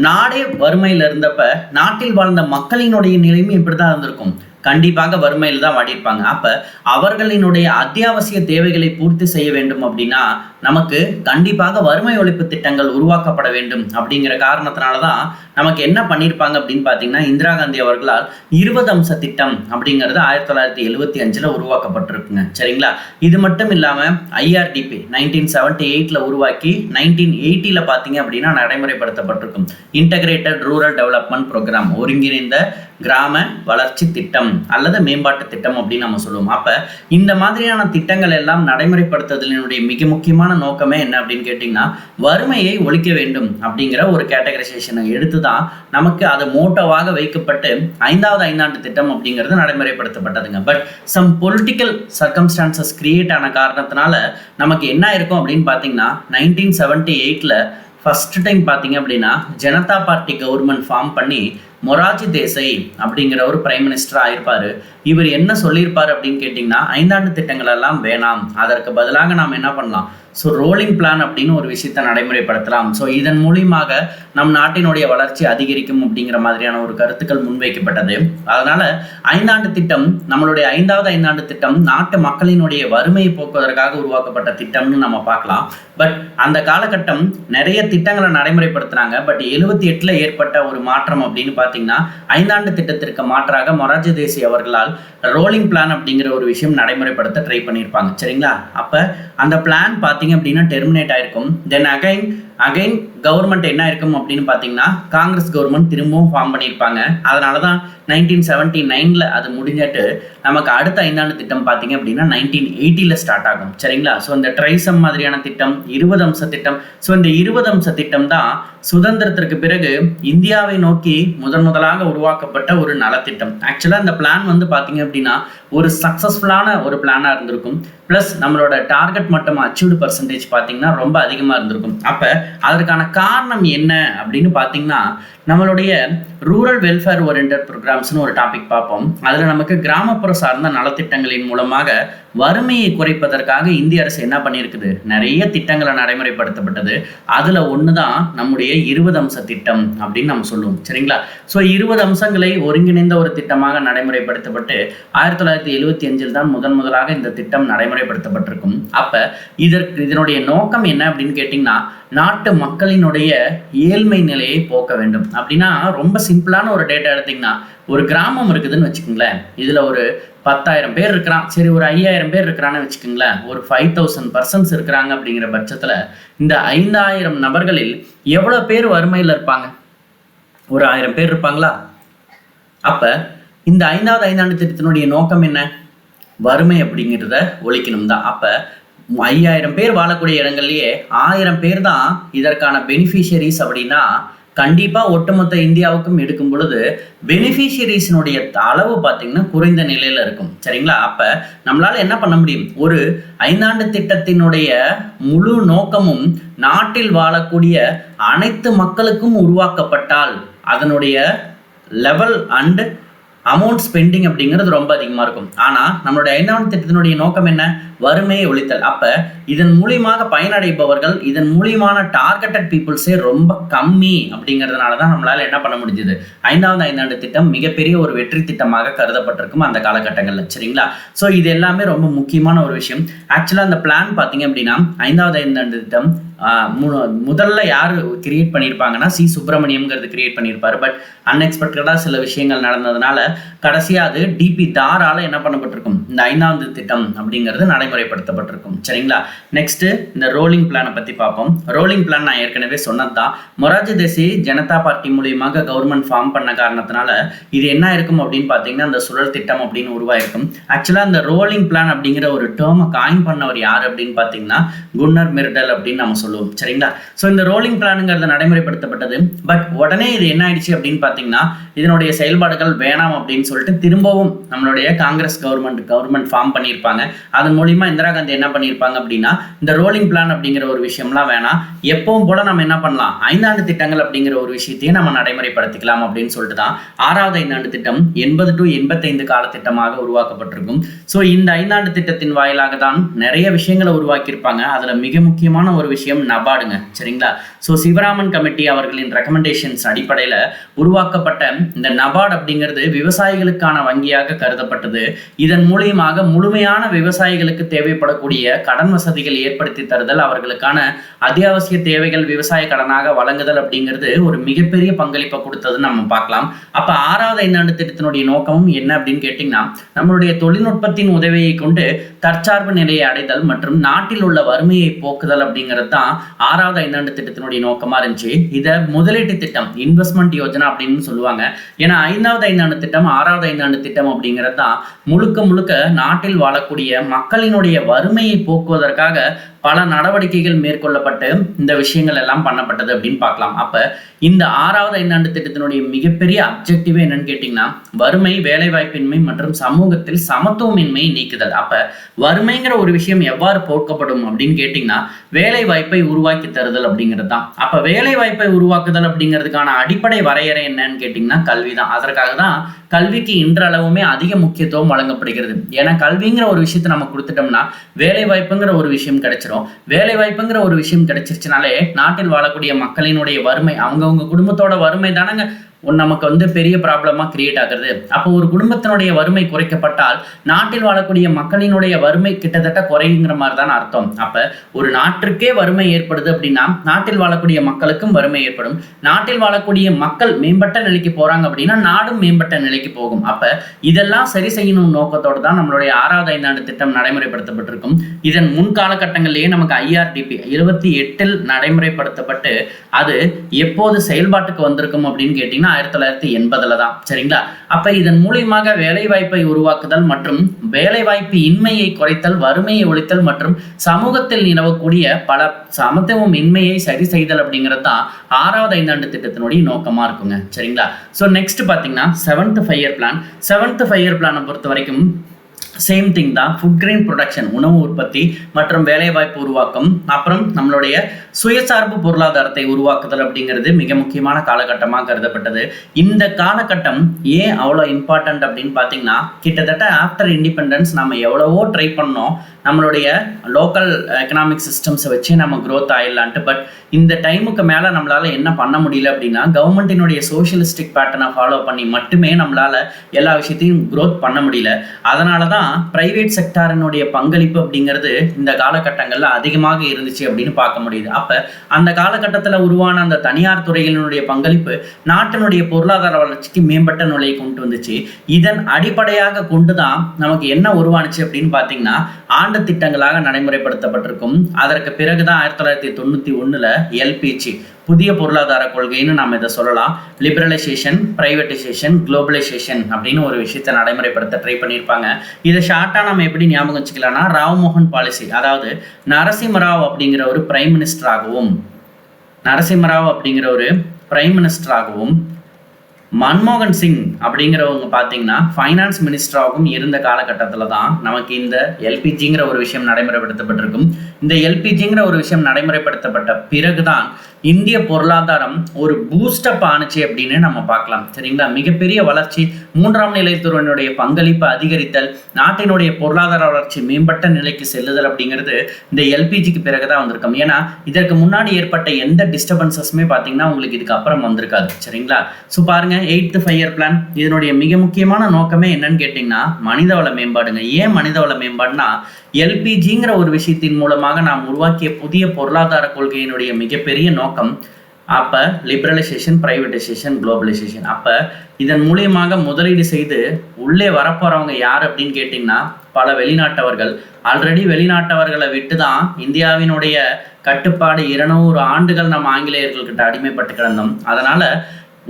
நாடே வறுமையில் இருந்தப்ப நாட்டில் வாழ்ந்த மக்களினுடைய நிலைமை இப்படிதான் இருந்திருக்கும். கண்டிப்பாக வறுமையில் தான் வாடியிருப்பாங்க. அப்ப அவர்களினுடைய அத்தியாவசிய தேவைகளை பூர்த்தி செய்ய வேண்டும் அப்படின்னா நமக்கு கண்டிப்பாக வறுமை ஒழிப்பு திட்டங்கள் உருவாக்கப்பட வேண்டும் அப்படிங்கிற காரணத்தினாலதான் நமக்கு என்ன பண்ணியிருப்பாங்க அப்படின்னு பாத்தீங்கன்னா இந்திரா காந்தி அவர்களால் 20 அம்ச திட்டம் அப்படிங்கிறது 1975 உருவாக்கப்பட்டிருக்குங்க. சரிங்களா? இது மட்டும் இல்லாம IRDP 1978 உருவாக்கி 1980 பாத்தீங்க அப்படின்னா நடைமுறைப்படுத்தப்பட்டிருக்கும் இன்டகிரேட்டட் ரூரல் டெவலப்மெண்ட் ப்ரோக்ராம், ஒருங்கிணைந்த கிராம வளர்ச்சி திட்டம் அல்லது மேம்பாட்டு திட்டம் அப்படின்னு நம்ம சொல்லுவோம். அப்ப இந்த மாதிரியான திட்டங்கள் எல்லாம் நடைமுறைப்படுத்துதலினுடைய மிக முக்கியமான நோக்கமே என்ன அப்படின்னு கேட்டீங்கன்னா வறுமையை ஒழிக்க வேண்டும் அப்படிங்கிற ஒரு கேட்டகரைசேஷனை எடுத்துதான் நமக்கு அது மோட்டோவாக வைக்கப்பட்டு 5வது ஐந்தாண்டு திட்டம் அப்படிங்கிறது நடைமுறைப்படுத்தப்பட்டதுங்க. But some political circumstances create ஆன காரணத்தினால நமக்கு என்ன இருக்கும் அப்படின்னு பாத்தீங்கன்னா 1978 ஃபர்ஸ்ட் டைம் பாத்தீங்க அப்படின்னா ஜனதா பார்ட்டி கவர்மெண்ட் ஃபார்ம் பண்ணி மொரார்ஜி தேசாய் அப்படிங்கிற ஒரு பிரைம் மினிஸ்டர் ஆயிருப்பாரு. இவர் என்ன சொல்லியிருப்பாரு அப்படின்னு கேட்டீங்கன்னா ஐந்தாண்டு திட்டங்கள் எல்லாம் வேணாம், அதற்கு பதிலாக நாம் என்ன பண்ணலாம், ஸோ ரோலிங் பிளான் அப்படின்னு ஒரு விஷயத்தை நடைமுறைப்படுத்தலாம். ஸோ இதன் மூலியமாக நம் நாட்டினுடைய வளர்ச்சி அதிகரிக்கும் அப்படிங்கிற மாதிரியான ஒரு கருத்துக்கள் முன்வைக்கப்பட்டது. அதனால ஐந்தாண்டு திட்டம், நம்மளுடைய 5வது ஐந்தாண்டு திட்டம் நாட்டு மக்களினுடைய வறுமையை போக்குவதற்காக உருவாக்கப்பட்ட திட்டம்னு நம்ம பார்க்கலாம். பட் அந்த காலகட்டம் நிறைய திட்டங்களை நடைமுறைப்படுத்தினாங்க. பட் 78 ஏற்பட்ட ஒரு மாற்றம் அப்படின்னு பார்த்தீங்கன்னா ஐந்தாண்டு திட்டத்திற்கு மாற்றாக மொரார்ஜி தேசாய் அவர்களால் ரோலிங் பிளான் அப்படிங்கிற ஒரு விஷயம் நடைமுறைப்படுத்த ட்ரை பண்ணியிருப்பாங்க. சரிங்களா? அப்போ அந்த பிளான் பார்த்தீங்க அப்படின்னா டெர்மினேட் ஆயிருக்கும். தென் அகைன் கவர்மெண்ட் என்ன இருக்கும் அப்படின்னு பார்த்தீங்கன்னா காங்கிரஸ் கவர்மெண்ட் திரும்பவும் ஃபார்ம் பண்ணியிருப்பாங்க. அதனால தான் 1979 அது முடிஞ்சிட்டு நமக்கு அடுத்த ஐந்தாண்டு திட்டம் பார்த்தீங்க அப்படின்னா 1980 ஸ்டார்ட் ஆகும். சரிங்களா? ஸோ இந்த ட்ரைசம் மாதிரியான திட்டம், 20 அம்ச திட்டம், ஸோ இந்த 20 அம்ச திட்டம் தான் சுதந்திரத்திற்கு பிறகு இந்தியாவை நோக்கி முதலாக உருவாக்கப்பட்ட ஒரு நலத்திட்டம். ஆக்சுவலாக இந்த பிளான் வந்து பார்த்தீங்க அப்படின்னா ஒரு சக்ஸஸ்ஃபுல்லான ஒரு பிளானாக இருந்திருக்கும். ப்ளஸ் நம்மளோட டார்கெட் மட்டும் அச்சீவ்டு பர்சன்டேஜ் பார்த்தீங்கன்னா ரொம்ப அதிகமாக இருந்திருக்கும். அப்போ அதற்கான காரணம் என்ன அப்படின்னு பார்த்தீங்கன்னா நம்மளுடைய ரூரல் வெல்ஃபேர் ஓரியன்டட் ப்ரோக்ராம்ஸ்னு ஒரு டாபிக் பார்ப்போம். அதில் நமக்கு கிராமப்புற சார்ந்த நலத்திட்டங்களின் மூலமாக வறுமையை குறைப்பதற்காக இந்திய அரசு என்ன பண்ணியிருக்குது, நிறைய திட்டங்களை நடைமுறைப்படுத்தப்பட்டது. அதில் ஒன்று தான் நம்முடைய 20 அம்ச திட்டம் அப்படின்னு நம்ம சொல்லுவோம். சரிங்களா? ஸோ 20 அம்சங்களை ஒருங்கிணைந்த ஒரு திட்டமாக நடைமுறைப்படுத்தப்பட்டு 1975 தான் முதலாக இந்த திட்டம் நடைமுறைப்படுத்தப்பட்டிருக்கும். அப்போ இதனுடைய நோக்கம் என்ன அப்படின்னு கேட்டிங்கன்னா, நாட்டு மக்களினுடைய ஏழ்மை நிலையை போக்க வேண்டும். அப்படின்னா ரொம்ப சிம்பிளான ஒரு டேட்டா எடுத்திங்கன்னா, ஒரு கிராமம் இருக்குதுன்னு வச்சுக்கோங்களேன். இதில் ஒரு 10,000 பேர் இருக்கிறான், சரி ஒரு 5,000 பேர் இருக்கிறான்னு வச்சுக்கோங்களேன். ஒரு 5,000 பர்சன்ஸ் இருக்கிறாங்க. அப்படிங்கிற பட்சத்தில் இந்த 5,000 நபர்களில் எவ்வளோ பேர் வறுமையில் இருப்பாங்க? ஒரு 1000 பேர் இருப்பாங்களா? அப்போ இந்த 5வது ஐந்தாண்டு திட்டத்தினுடைய நோக்கம் என்ன? வறுமை அப்படிங்கிறத ஒழிக்கணும் தான். அப்போ 5,000 பேர் வாழக்கூடிய இடங்கள்லயே 1000 பேர் தான் இதற்கான பெனிஃபிஷியரிஸ். அப்படின்னா கண்டிப்பாக ஒட்டுமொத்த இந்தியாவுக்கும் எடுக்கும் பொழுது பெனிஃபிஷியரிஸினுடைய அளவு பார்த்தீங்கன்னா குறைந்த நிலையில் இருக்கும். சரிங்களா? அப்போ நம்மளால் என்ன பண்ண முடியும்? ஒரு 5ஆண்டு திட்டத்தினுடைய முழு நோக்கமும் நாட்டில் வாழக்கூடிய அனைத்து மக்களுக்கும் உருவாக்கப்பட்டால் அதனுடைய லெவல் அண்ட் அமௌண்ட் ஸ்பெண்டிங் அப்படிங்கிறது ரொம்ப அதிகமாக இருக்கும். ஆனால் நம்மளுடைய 5ஆண்டு திட்டத்தினுடைய நோக்கம் என்ன? வறுமையை ஒழித்தல். அப்போ இதன் மூலியமாக பயனடைபவர்கள், இதன் மூலியமான டார்கெட்டட் பீப்புள்ஸே ரொம்ப கம்மி. அப்படிங்கிறதுனால தான் நம்மளால் என்ன பண்ண முடிஞ்சது, 5வது ஐந்தாண்டு திட்டம் மிகப்பெரிய ஒரு வெற்றி திட்டமாக கருதப்பட்டிருக்கும் அந்த காலகட்டங்களில். சரிங்களா? ஸோ இது எல்லாமே ரொம்ப முக்கியமான ஒரு விஷயம். ஆக்சுவலாக அந்த பிளான் பார்த்தீங்க அப்படின்னா 5வது ஐந்தாண்டு திட்டம் முதல்ல யார் கிரியேட் பண்ணியிருப்பாங்கன்னா சி சுப்பிரமணியம்ங்கிறது கிரியேட் பண்ணியிருப்பாரு. பட் அன்எக்ஸ்பெக்டடாக சில விஷயங்கள் நடந்ததுனால கடைசியாக அது டிபி தாரால் என்ன பண்ணப்பட்டிருக்கும், இந்த 5வது திட்டம் அப்படிங்கிறது நடைமுறைப்படுத்தப்பட்டிருக்கும். சரிங்களா? நெக்ஸ்ட் இந்த ரோலிங் பிளானை பற்றி பார்ப்போம். ரோலிங் பிளான் நான் ஏற்கனவே சொன்னது தான். மொரார்ஜி தேசாய் ஜனதா பார்ட்டி மூலியமாக கவர்மெண்ட் ஃபார்ம் பண்ண காரணத்தினால இது என்ன இருக்கும் அப்படின்னு பார்த்தீங்கன்னா அந்த சுழல் திட்டம் அப்படின்னு உருவாயிருக்கும். ஆக்சுவலாக இந்த ரோலிங் பிளான் அப்படிங்கிற ஒரு டேர்மை காயின் பண்ணவர் யார் அப்படின்னு பார்த்தீங்கன்னா குன்னர் மிர்டல் அப்படின்னு நம்ம சொல்லுவோம். சரிங்களா? ஸோ இந்த ரோலிங் பிளானுங்கிறது நடைமுறைப்படுத்தப்பட்டது. பட் உடனே இது என்ன ஆயிடுச்சு அப்படின்னு பார்த்தீங்கன்னா இதனுடைய செயல்பாடுகள் வேணாம் அப்படின்னு சொல்லிட்டு திரும்பவும் நம்மளுடைய காங்கிரஸ் கவர்மெண்ட் ஃபார்ம் பண்ணியிருப்பாங்க. அதன் மூலியமா இந்திரா காந்தி என்ன பண்ணியிருப்பாங்க அப்படின்னா இந்த ரோலிங் பிளான் அப்படிங்கிற ஒரு விஷயம்லாம் வேணாம், எப்பவும் போல நம்ம என்ன பண்ணலாம், 5ஆண்டு திட்டங்கள் அப்படிங்கிற ஒரு விஷயத்தையே நம்ம நடைமுறைப்படுத்திக்கலாம் அப்படின்னு சொல்லிட்டு தான் 6வது ஐந்தாண்டு திட்டம் 80 to 85 கால திட்டமாக உருவாக்கப்பட்டிருக்கும். ஸோ இந்த 5ஆண்டு திட்டத்தின் வாயிலாக தான் நிறைய விஷயங்களை உருவாக்கியிருப்பாங்க. அதுல மிக முக்கியமான ஒரு விஷயம் நபார்டுங்க. சரிங்களா? ஸோ சிவராமன் கமிட்டி அவர்களின் ரெக்கமெண்டேஷன்ஸ் அடிப்படையில் உருவாக்கப்பட்ட இந்த நபார்டு அப்படிங்கிறது விவசாயிகளுக்கான வங்கியாக கருதப்பட்டது. இதன் மூலியமாக முழுமையான விவசாயிகளுக்கு தேவைப்படக்கூடிய கடன் வசதிகள் ஏற்படுத்தி தருதல், அவர்களுக்கான அத்தியாவசிய தேவைகள் விவசாய கடனாக வழங்குதல் அப்படிங்கிறது ஒரு மிகப்பெரிய பங்களிப்பை கொடுத்ததுன்னு நம்ம பார்க்கலாம். அப்போ 6வது ஐந்தாண்டு திட்டத்தினுடைய நோக்கமும் என்ன அப்படின்னு கேட்டிங்கன்னா நம்மளுடைய தொழில்நுட்பத்தின் உதவியை கொண்டு தற்சார்பு நிலையை அடைதல் மற்றும் நாட்டில் உள்ள வறுமையை போக்குதல் அப்படிங்கிறது தான் 6வது ஐந்தாண்டு திட்டத்தினுடைய நோக்கமாக இருந்துச்சு. இதை முதலீட்டு திட்டம், இன்வெஸ்ட்மெண்ட் யோஜனா அப்படின்னு சொல்லுவாங்க. ஏன்னா 5வது ஐந்தாண்டு திட்டம் 6வது ஐந்தாண்டு திட்டம் அப்படிங்கிறது தான் முழுக்க நாட்டில் வாழக்கூடிய மக்களினுடைய வறுமையை போக்குவதற்காக பல நடவடிக்கைகள் மேற்கொள்ளப்பட்டு இந்த விஷயங்கள் எல்லாம் பண்ணப்பட்டது அப்படின்னு பார்க்கலாம். அப்ப இந்த 6வது ஐந்தாண்டு திட்டத்தினுடைய மிகப்பெரிய அப்ஜெக்டிவ் என்னன்னு கேட்டீங்கன்னா வறுமை, வேலைவாய்ப்பின்மை மற்றும் சமூகத்தில் சமத்துவமின்மையை நீக்குதல். அப்ப வறுமைங்கிற ஒரு விஷயம் எவ்வாறு போக்கப்படும் அப்படின்னு கேட்டீங்கன்னா வேலை வாய்ப்பை உருவாக்கி தருதல் அப்படிங்கிறது தான். அப்ப வேலை வாய்ப்பை உருவாக்குதல் அப்படிங்கிறதுக்கான அடிப்படை வரையறை என்னன்னு கேட்டீங்கன்னா கல்வி தான். அதற்காக தான் கல்விக்கு இன்றளவுமே அதிக முக்கியத்துவம் வழங்கப்படுகிறது. ஏன்னா கல்விங்கிற ஒரு விஷயத்தை நம்ம கொடுத்துட்டோம்னா வேலை வாய்ப்புங்கிற ஒரு விஷயம் கிடைச்சிடும். வேலை வாய்ப்புங்கிற ஒரு விஷயம் கிடைச்சிருச்சுனாலே நாட்டில் வாழக்கூடிய மக்களினுடைய வறுமை, அவங்கவுங்க குடும்பத்தோட வறுமை தானங்க நமக்கு பெரிய ப்ராப்ளமா கிரியேட் ஆகுறது. அப்போ ஒரு குடும்பத்தினுடைய வறுமை குறைக்கப்பட்டால் நாட்டில் வாழக்கூடிய மக்களினுடைய வறுமை கிட்டத்தட்ட குறையுங்கிற மாதிரி தான் அர்த்தம். அப்ப ஒரு நாட்டிற்கே வறுமை ஏற்படுது அப்படின்னா நாட்டில் வாழக்கூடிய மக்களுக்கும் வறுமை ஏற்படும். நாட்டில் வாழக்கூடிய மக்கள் மேம்பட்ட நிலைக்கு போறாங்க அப்படின்னா நாடும் மேம்பட்ட நிலைக்கு போகும். அப்ப இதெல்லாம் சரி செய்யணும் நோக்கத்தோடு தான் நம்மளுடைய 6வது ஐந்தாண்டு திட்டம் நடைமுறைப்படுத்தப்பட்டிருக்கும். இதன் முன் காலகட்டங்களிலேயே நமக்கு IRDP 78 நடைமுறைப்படுத்தப்பட்டு அது எப்போது செயல்பாட்டுக்கு வந்திருக்கும் அப்படின்னு கேட்டீங்கன்னா 1980 தான். சரிங்களா? அப்ப இதன் மூலியமாக வேலை வாய்ப்பை உருவாக்குதல் மற்றும் வேலை வாய்ப்பு இன்மையை குறைத்தல், வறுமையை ஒழித்தல் மற்றும் சமூகத்தில் நிலவக்கூடிய பல சமத்துவம் இன்மையை சரி செய்தல் அப்படிங்கிறது தான் 6வது ஐந்தாண்டு திட்டத்தினுடைய நோக்கமா இருக்குங்க. சரிங்களா? ஸோ நெக்ஸ்ட் பாத்தீங்கன்னா 7th 5 year plan. 7th 5 year பிளானை பொறுத்த வரைக்கும் சேம் திங் தான் ஃபுட் கிரெயின் ப்ரொடக்ஷன், உணவு உற்பத்தி மற்றும் வேலைவாய்ப்பு உருவாக்கம், அப்புறம் நம்மளுடைய சுயசார்பு பொருளாதாரத்தை உருவாக்குதல் அப்படிங்கிறது மிக முக்கியமான காலகட்டமாக கருதப்பட்டது. இந்த காலகட்டம் ஏன் அவ்வளோ இம்பார்ட்டன்ட் அப்படின்னு பார்த்தீங்கன்னா, கிட்டத்தட்ட ஆஃப்டர் இண்டிபெண்டன்ஸ் நம்ம எவ்வளவோ ட்ரை பண்ணோம் நம்மளுடைய லோக்கல் எக்கனாமிக் சிஸ்டம்ஸை வச்சு நம்ம க்ரோத் ஆயிடலான்ட்டு. பட் இந்த டைமுக்கு மேலே நம்மளால் என்ன பண்ண முடியல அப்படின்னா, கவர்மெண்ட்டினுடைய சோஷியலிஸ்டிக் பேட்டர்னை ஃபாலோ பண்ணி மட்டுமே நம்மளால் எல்லா விஷயத்தையும் க்ரோத் பண்ண முடியல. அதனால தான் பிரைவேட் செக்டாரினுடைய பங்களிப்பு அப்படிங்கிறது இந்த காலகட்டங்களில் அதிகமாக இருந்துச்சு அப்படின்னு பார்க்க முடியுது. அப்போ அந்த காலகட்டத்தில் உருவான அந்த தனியார் துறைகளினுடைய பங்களிப்பு நாட்டினுடைய பொருளாதார வளர்ச்சிக்கு மேம்பட்ட நிலையை கொண்டு வந்துச்சு. இதன் அடிப்படையாக கொண்டு தான் நமக்கு என்ன உருவானுச்சு அப்படின்னு பார்த்தீங்கன்னா, ஆண்டு திட்டங்களாக நடைமுறைப்படுத்தப்பட்டிருக்கும். அதற்கு பிறகுதான் 1991 எல்பிஜி புதிய பொருளாதார கொள்கைன்னு நாம் இதை சொல்லலாம். லிபரலைசேஷன், பிரைவேட்டைசேஷன், குளோபலைசேஷன் அப்படின்னு ஒரு விஷயத்தை நடைமுறைப்படுத்த ட்ரை பண்ணியிருப்பாங்க. இதை ஷார்ட்டாக நம்ம எப்படி ஞாபகம் வச்சுக்கலாம்னா, ராவ் மோகன் பாலிசி, அதாவது நரசிம்மராவ் அப்படிங்கிற ஒரு பிரைம் மினிஸ்டராகவும் மன்மோகன் சிங் அப்படிங்கிறவங்க பார்த்தீங்கன்னா ஃபைனான்ஸ் மினிஸ்டராகவும் இருந்த காலகட்டத்தில் தான் நமக்கு இந்த எல்பிஜிங்கிற ஒரு விஷயம் நடைமுறைப்படுத்தப்பட்டிருக்கும். இந்த எல்பிஜிங்கிற ஒரு விஷயம் நடைமுறைப்படுத்தப்பட்ட பிறகுதான் இந்திய பொருளாதாரம் ஒரு பூஸ்டப் ஆணுச்சு அப்படின்னு நம்ம பார்க்கலாம். சரிங்களா? மிகப்பெரிய வளர்ச்சி, மூன்றாம் நிலைத்துறையினுடைய பங்களிப்பு அதிகரித்தல், நாட்டினுடைய பொருளாதார வளர்ச்சி மேம்பட்ட நிலைக்கு செல்லுதல் அப்படிங்கிறது இந்த எல்பிஜிக்கு பிறகுதான் வந்திருக்கும். ஏன்னா இதற்கு முன்னாடி ஏற்பட்ட எந்த டிஸ்டர்பன்சஸுமே பார்த்தீங்கன்னா உங்களுக்கு இதுக்கு அப்புறம் வந்திருக்காது. சரிங்களா? ஸோ பாருங்க, 8th 5-year பிளான் இதனுடைய மிக முக்கியமான நோக்கமே என்னன்னு கேட்டிங்கன்னா, மனிதவள மேம்பாடுங்க. ஏன் மனிதவள மேம்பாடுனா, எல்பிஜிங்கிற ஒரு விஷயத்தின் மூலமாக நாம் உருவாக்கிய புதிய பொருளாதார கொள்கையினுடைய மிகப்பெரிய நோக்கம் அப்போ லிபரலைசேஷன், பிரைவேட்டைசேஷன், குளோபலைசேஷன். அப்போ இதன் மூலியமாக முதலீடு செய்து உள்ளே வரப்போகிறவங்க யார் அப்படின்னு கேட்டிங்கன்னா, பல வெளிநாட்டவர்கள். ஆல்ரெடி வெளிநாட்டவர்களை விட்டு தான் இந்தியாவினுடைய கட்டுப்பாடு 200 ஆண்டுகள் நம்ம ஆங்கிலேயர்கள்கிட்ட அடிமைப்பட்டு கிடந்தோம். அதனால்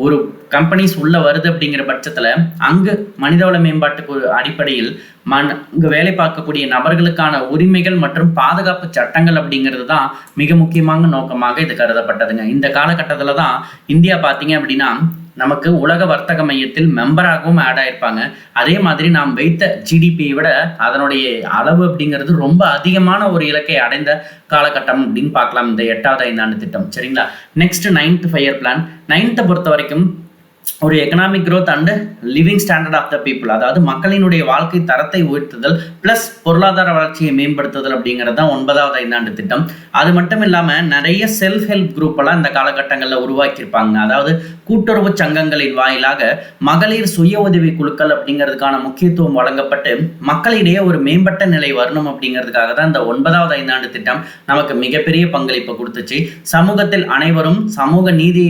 ஒரு கம்பெனிஸ் உள்ள வருது அப்படிங்கிற பட்சத்தில் அங்கு மனிதவள மேம்பாட்டுக்கு ஒரு அடிப்படையில் இங்கு வேலை பார்க்கக்கூடிய நபர்களுக்கான உரிமைகள் மற்றும் பாதுகாப்பு சட்டங்கள் அப்படிங்கிறது தான் மிக முக்கியமான நோக்கமாக இது கருதப்பட்டதுங்க. இந்த காலகட்டத்தில் தான் இந்தியா பார்த்தீங்க அப்படின்னா நமக்கு உலக வர்த்தக மையத்தில் மெம்பராகவும் ஆட் ஆயிருப்பாங்க. அதே மாதிரி நாம் வைத்த ஜிடிபியை விட அதனுடைய அளவு அப்படிங்கிறது ரொம்ப அதிகமான ஒரு இலக்கை அடைந்த காலகட்டம் அப்படின்னு பார்க்கலாம் இந்த 8வது 5ஆண்டு திட்டம். சரிங்களா? Next 9th 5-year plan. 9th பொறுத்த வரைக்கும் ஒரு economic growth and living standard of the people, அதாவது மக்களினுடைய வாழ்க்கை தரத்தை உயர்த்துதல் பிளஸ் பொருளாதார வளர்ச்சியை மேம்படுத்துதல் அப்படிங்கிறது தான் 9வது 5ஆண்டு திட்டம். அது மட்டும் இல்லாமல் நிறைய செல்ஃப் ஹெல்ப் குரூப் எல்லாம் இந்த காலகட்டங்களில் உருவாக்கியிருப்பாங்க. அதாவது கூட்டுறவு சங்கங்களின் வாயிலாக மகளிர் சுய உதவி குழுக்கள் அப்படிங்கிறதுக்கான முக்கியத்துவம் வழங்கப்பட்டு மக்களிடையே ஒரு மேம்பட்ட நிலை வரணும் அப்படிங்கிறதுக்காக தான் இந்த 9வது 5ஆண்டு திட்டம் நமக்கு மிகப்பெரிய பங்களிப்பை கொடுத்துச்சு. சமூகத்தில் அனைவரும் சமூக நீதி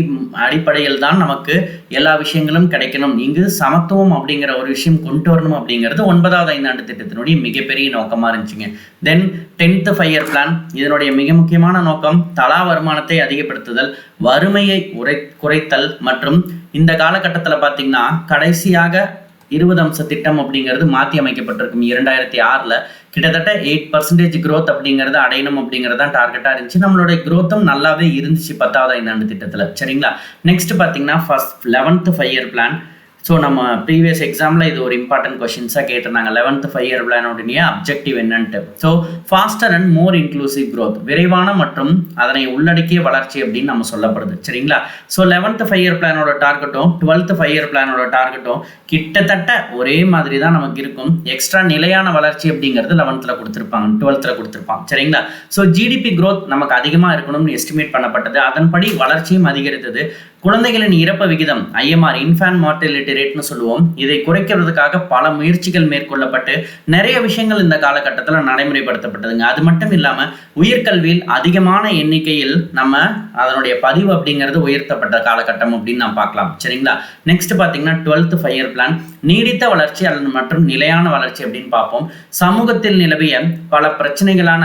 அடிப்படையில் தான் நமக்கு எல்லா விஷயங்களும் கிடைக்கணும், இங்கு சமத்துவம் அப்படிங்கிற ஒரு விஷயம் கொண்டு வரணும் அப்படிங்கிறது 9வது 5ஆண்டு திட்டத்தினுடைய மிகப்பெரிய நோக்கமாக இருந்துச்சுங்க. தென் 10th 5-year பிளான் இதனுடைய மிக முக்கியமான நோக்கம் தலா வருமானத்தை அதிகப்படுத்துதல், வறுமையை குறைத்தல் மற்றும் இந்த காலகட்டத்தில் பார்த்தீங்கன்னா கடைசியாக 20 அம்ச திட்டம் அப்படிங்கிறது மாற்றி அமைக்கப்பட்டிருக்கும் 2006. கிட்டத்தட்ட 8% growth அப்படிங்கிறது அடையணும் அப்படிங்கிறது தான் டார்கெட்டாக இருந்துச்சு. நம்மளுடைய growthம் நல்லாவே இருந்துச்சு 10வது 5ஆண்டு திட்டத்தில். சரிங்களா? நெக்ஸ்ட் பார்த்தீங்கன்னா 11th 5-year பிளான். ஸோ நம்ம ப்ரீவியஸ் எக்ஸாமில் இது ஒரு இம்பார்ட்டன்ட் கொஷின்ஸாக கேட்டிருந்தாங்க. 11th 5-year பிளானோடைய அப்ஜெக்டிவ் என்னன்ட்டு. So pastor and more inclusive growth, விரைவான மற்றும் அதனை உள்ளடக்கிய வளர்ச்சி அப்படின்னு நம்ம சொல்லப்படுது. சரிங்களா? So 11th 5-year பிளானோட டார்கெட்டும் 12th 5-year பிளானோட டார்கெட்டும் கிட்டத்தட்ட ஒரே மாதிரி தான் நமக்கு இருக்கும். எக்ஸ்ட்ரா நிலையான வளர்ச்சி அப்படிங்கிறது 11th கொடுத்துருப்பாங்க, 12th கொடுத்துருப்பாங்க. சரிங்களா? ஸோ ஜிடிபி க்ரோத் நமக்கு அதிகமாக இருக்கணும்னு எஸ்டிமேட் பண்ணப்பட்டது. அதன்படி வளர்ச்சியும் அதிகரித்தது. குழந்தைகளின் இறப்பு விகிதம் IMR, இன்ஃபேன்ட் மார்டலிட்டி ரேட்னு சொல்லுவோம், இதை குறைக்கிறதுக்காக பல முயற்சிகள் மேற்கொள்ளப்பட்டு நிறைய விஷயங்கள் இந்த காலகட்டத்தில் நடைமுறைப்படுத்தப்பட்டதுங்க. அது மட்டும் இல்லாமல் உயர்கல்வியில் அதிகமான எண்ணிக்கையில் நம்ம அதனுடைய பதிவு அப்படிங்கிறது உயர்த்தப்பட்ட காலகட்டம் அப்படின்னு நாம் பார்க்கலாம். சரிங்களா? நெக்ஸ்ட் பார்த்தீங்கன்னா 12th 5-year பிளான் நீடித்த வளர்ச்சி அல்லது மற்றும் நிலையான வளர்ச்சி அப்படின்னு பார்ப்போம். சமூகத்தில் நிலவிய பல பிரச்சனைகளான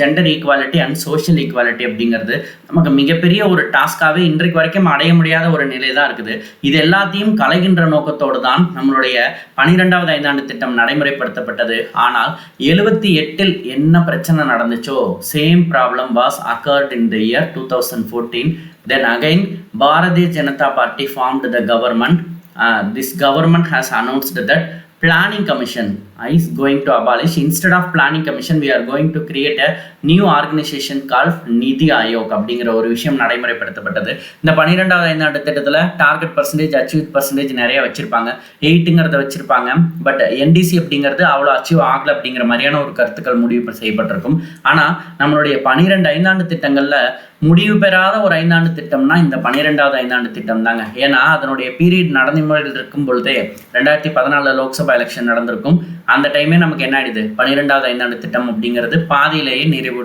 gender equality and social equality அப்படிங்கிறது நமக்கு மிகப்பெரிய ஒரு டாஸ்காகவே இன்றைக்கு வரைக்கும் அடைய முடியாத ஒரு நிலை தான் இருக்குது. இது எல்லாத்தையும் கலைகின்ற நோக்கத்தோடு தான் நம்மளுடைய 12வது 5ஆண்டு திட்டம் நடைமுறைப்படுத்தப்பட்டது. ஆனால் 78 என்ன பிரச்சனை நடந்துச்சோ same problem was occurred in the year 2014. Then again Bharatiya Janata Party formed the government. This government has announced that planning commission is going to abolish. Instead of planning commission, we are going to create a new organization called நிதி ஆயோக் அப்படிங்கிற ஒரு விஷயம் நடைமுறைப்படுத்தப்பட்டது. இந்த 12வது ஐந்தாண்டு திட்டத்தில் target percentage achieve percentage நிறைய வச்சிருப்பாங்க, 8ங்கிறத வச்சிருப்பாங்க. பட் என்டிசி அப்படிங்கிறது அவ்வளோ அச்சீவ் ஆகலை அப்படிங்கிற மாதிரியான ஒரு கருத்துக்கள் முடிவு செய்யப்பட்டிருக்கும். ஆனால் நம்மளுடைய 12 ஐந்தாண்டு திட்டங்களில் முடிவு பெறாத ஒரு ஐந்தாண்டு திட்டம்னா இந்த 12வது ஐந்தாண்டு திட்டம் தாங்க. ஏன்னா அதனுடைய பீரியட் நடைமுறையில் இருக்கும் பொழுதே 2014 லோக்சபா எலெக்ஷன் நடந்திருக்கும். அந்த டைமே நமக்கு என்ன ஆயிடுது, 12வது ஐந்தாண்டு திட்டம் அப்படிங்கிறது பாதியிலேயே நிறைவு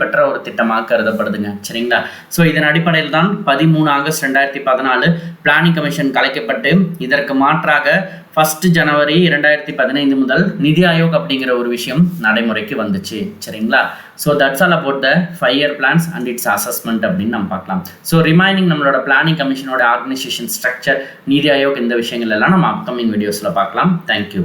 பெற்ற ஒரு திட்டமாக கருதப்படுதுங்க. சரிங்களா? ஸோ இதன் அடிப்படையில் தான் 13 ஆகஸ்ட் 2014 பிளானிங் கமிஷன் கலைக்கப்பட்டு இதற்கு மாற்றாக 1 ஜனவரி 2015 முதல் நிதி ஆயோக் அப்படிங்கிற ஒரு விஷயம் நடைமுறைக்கு வந்துச்சு. சரிங்களா? So that's all about the 5 year plans and its assessment அப்படின்னு நம்ம பார்க்கலாம். ஸோ ரிமைனிங் நம்மளோட பிளானிங் கமிஷனோட ஆர்கனைசேஷன் ஸ்ட்ரக்சர், நிதி ஆயோக், இந்த விஷயங்கள் எல்லாம் நம்ம அப்கமிங் வீடியோஸில் பார்க்கலாம். தேங்க்யூ.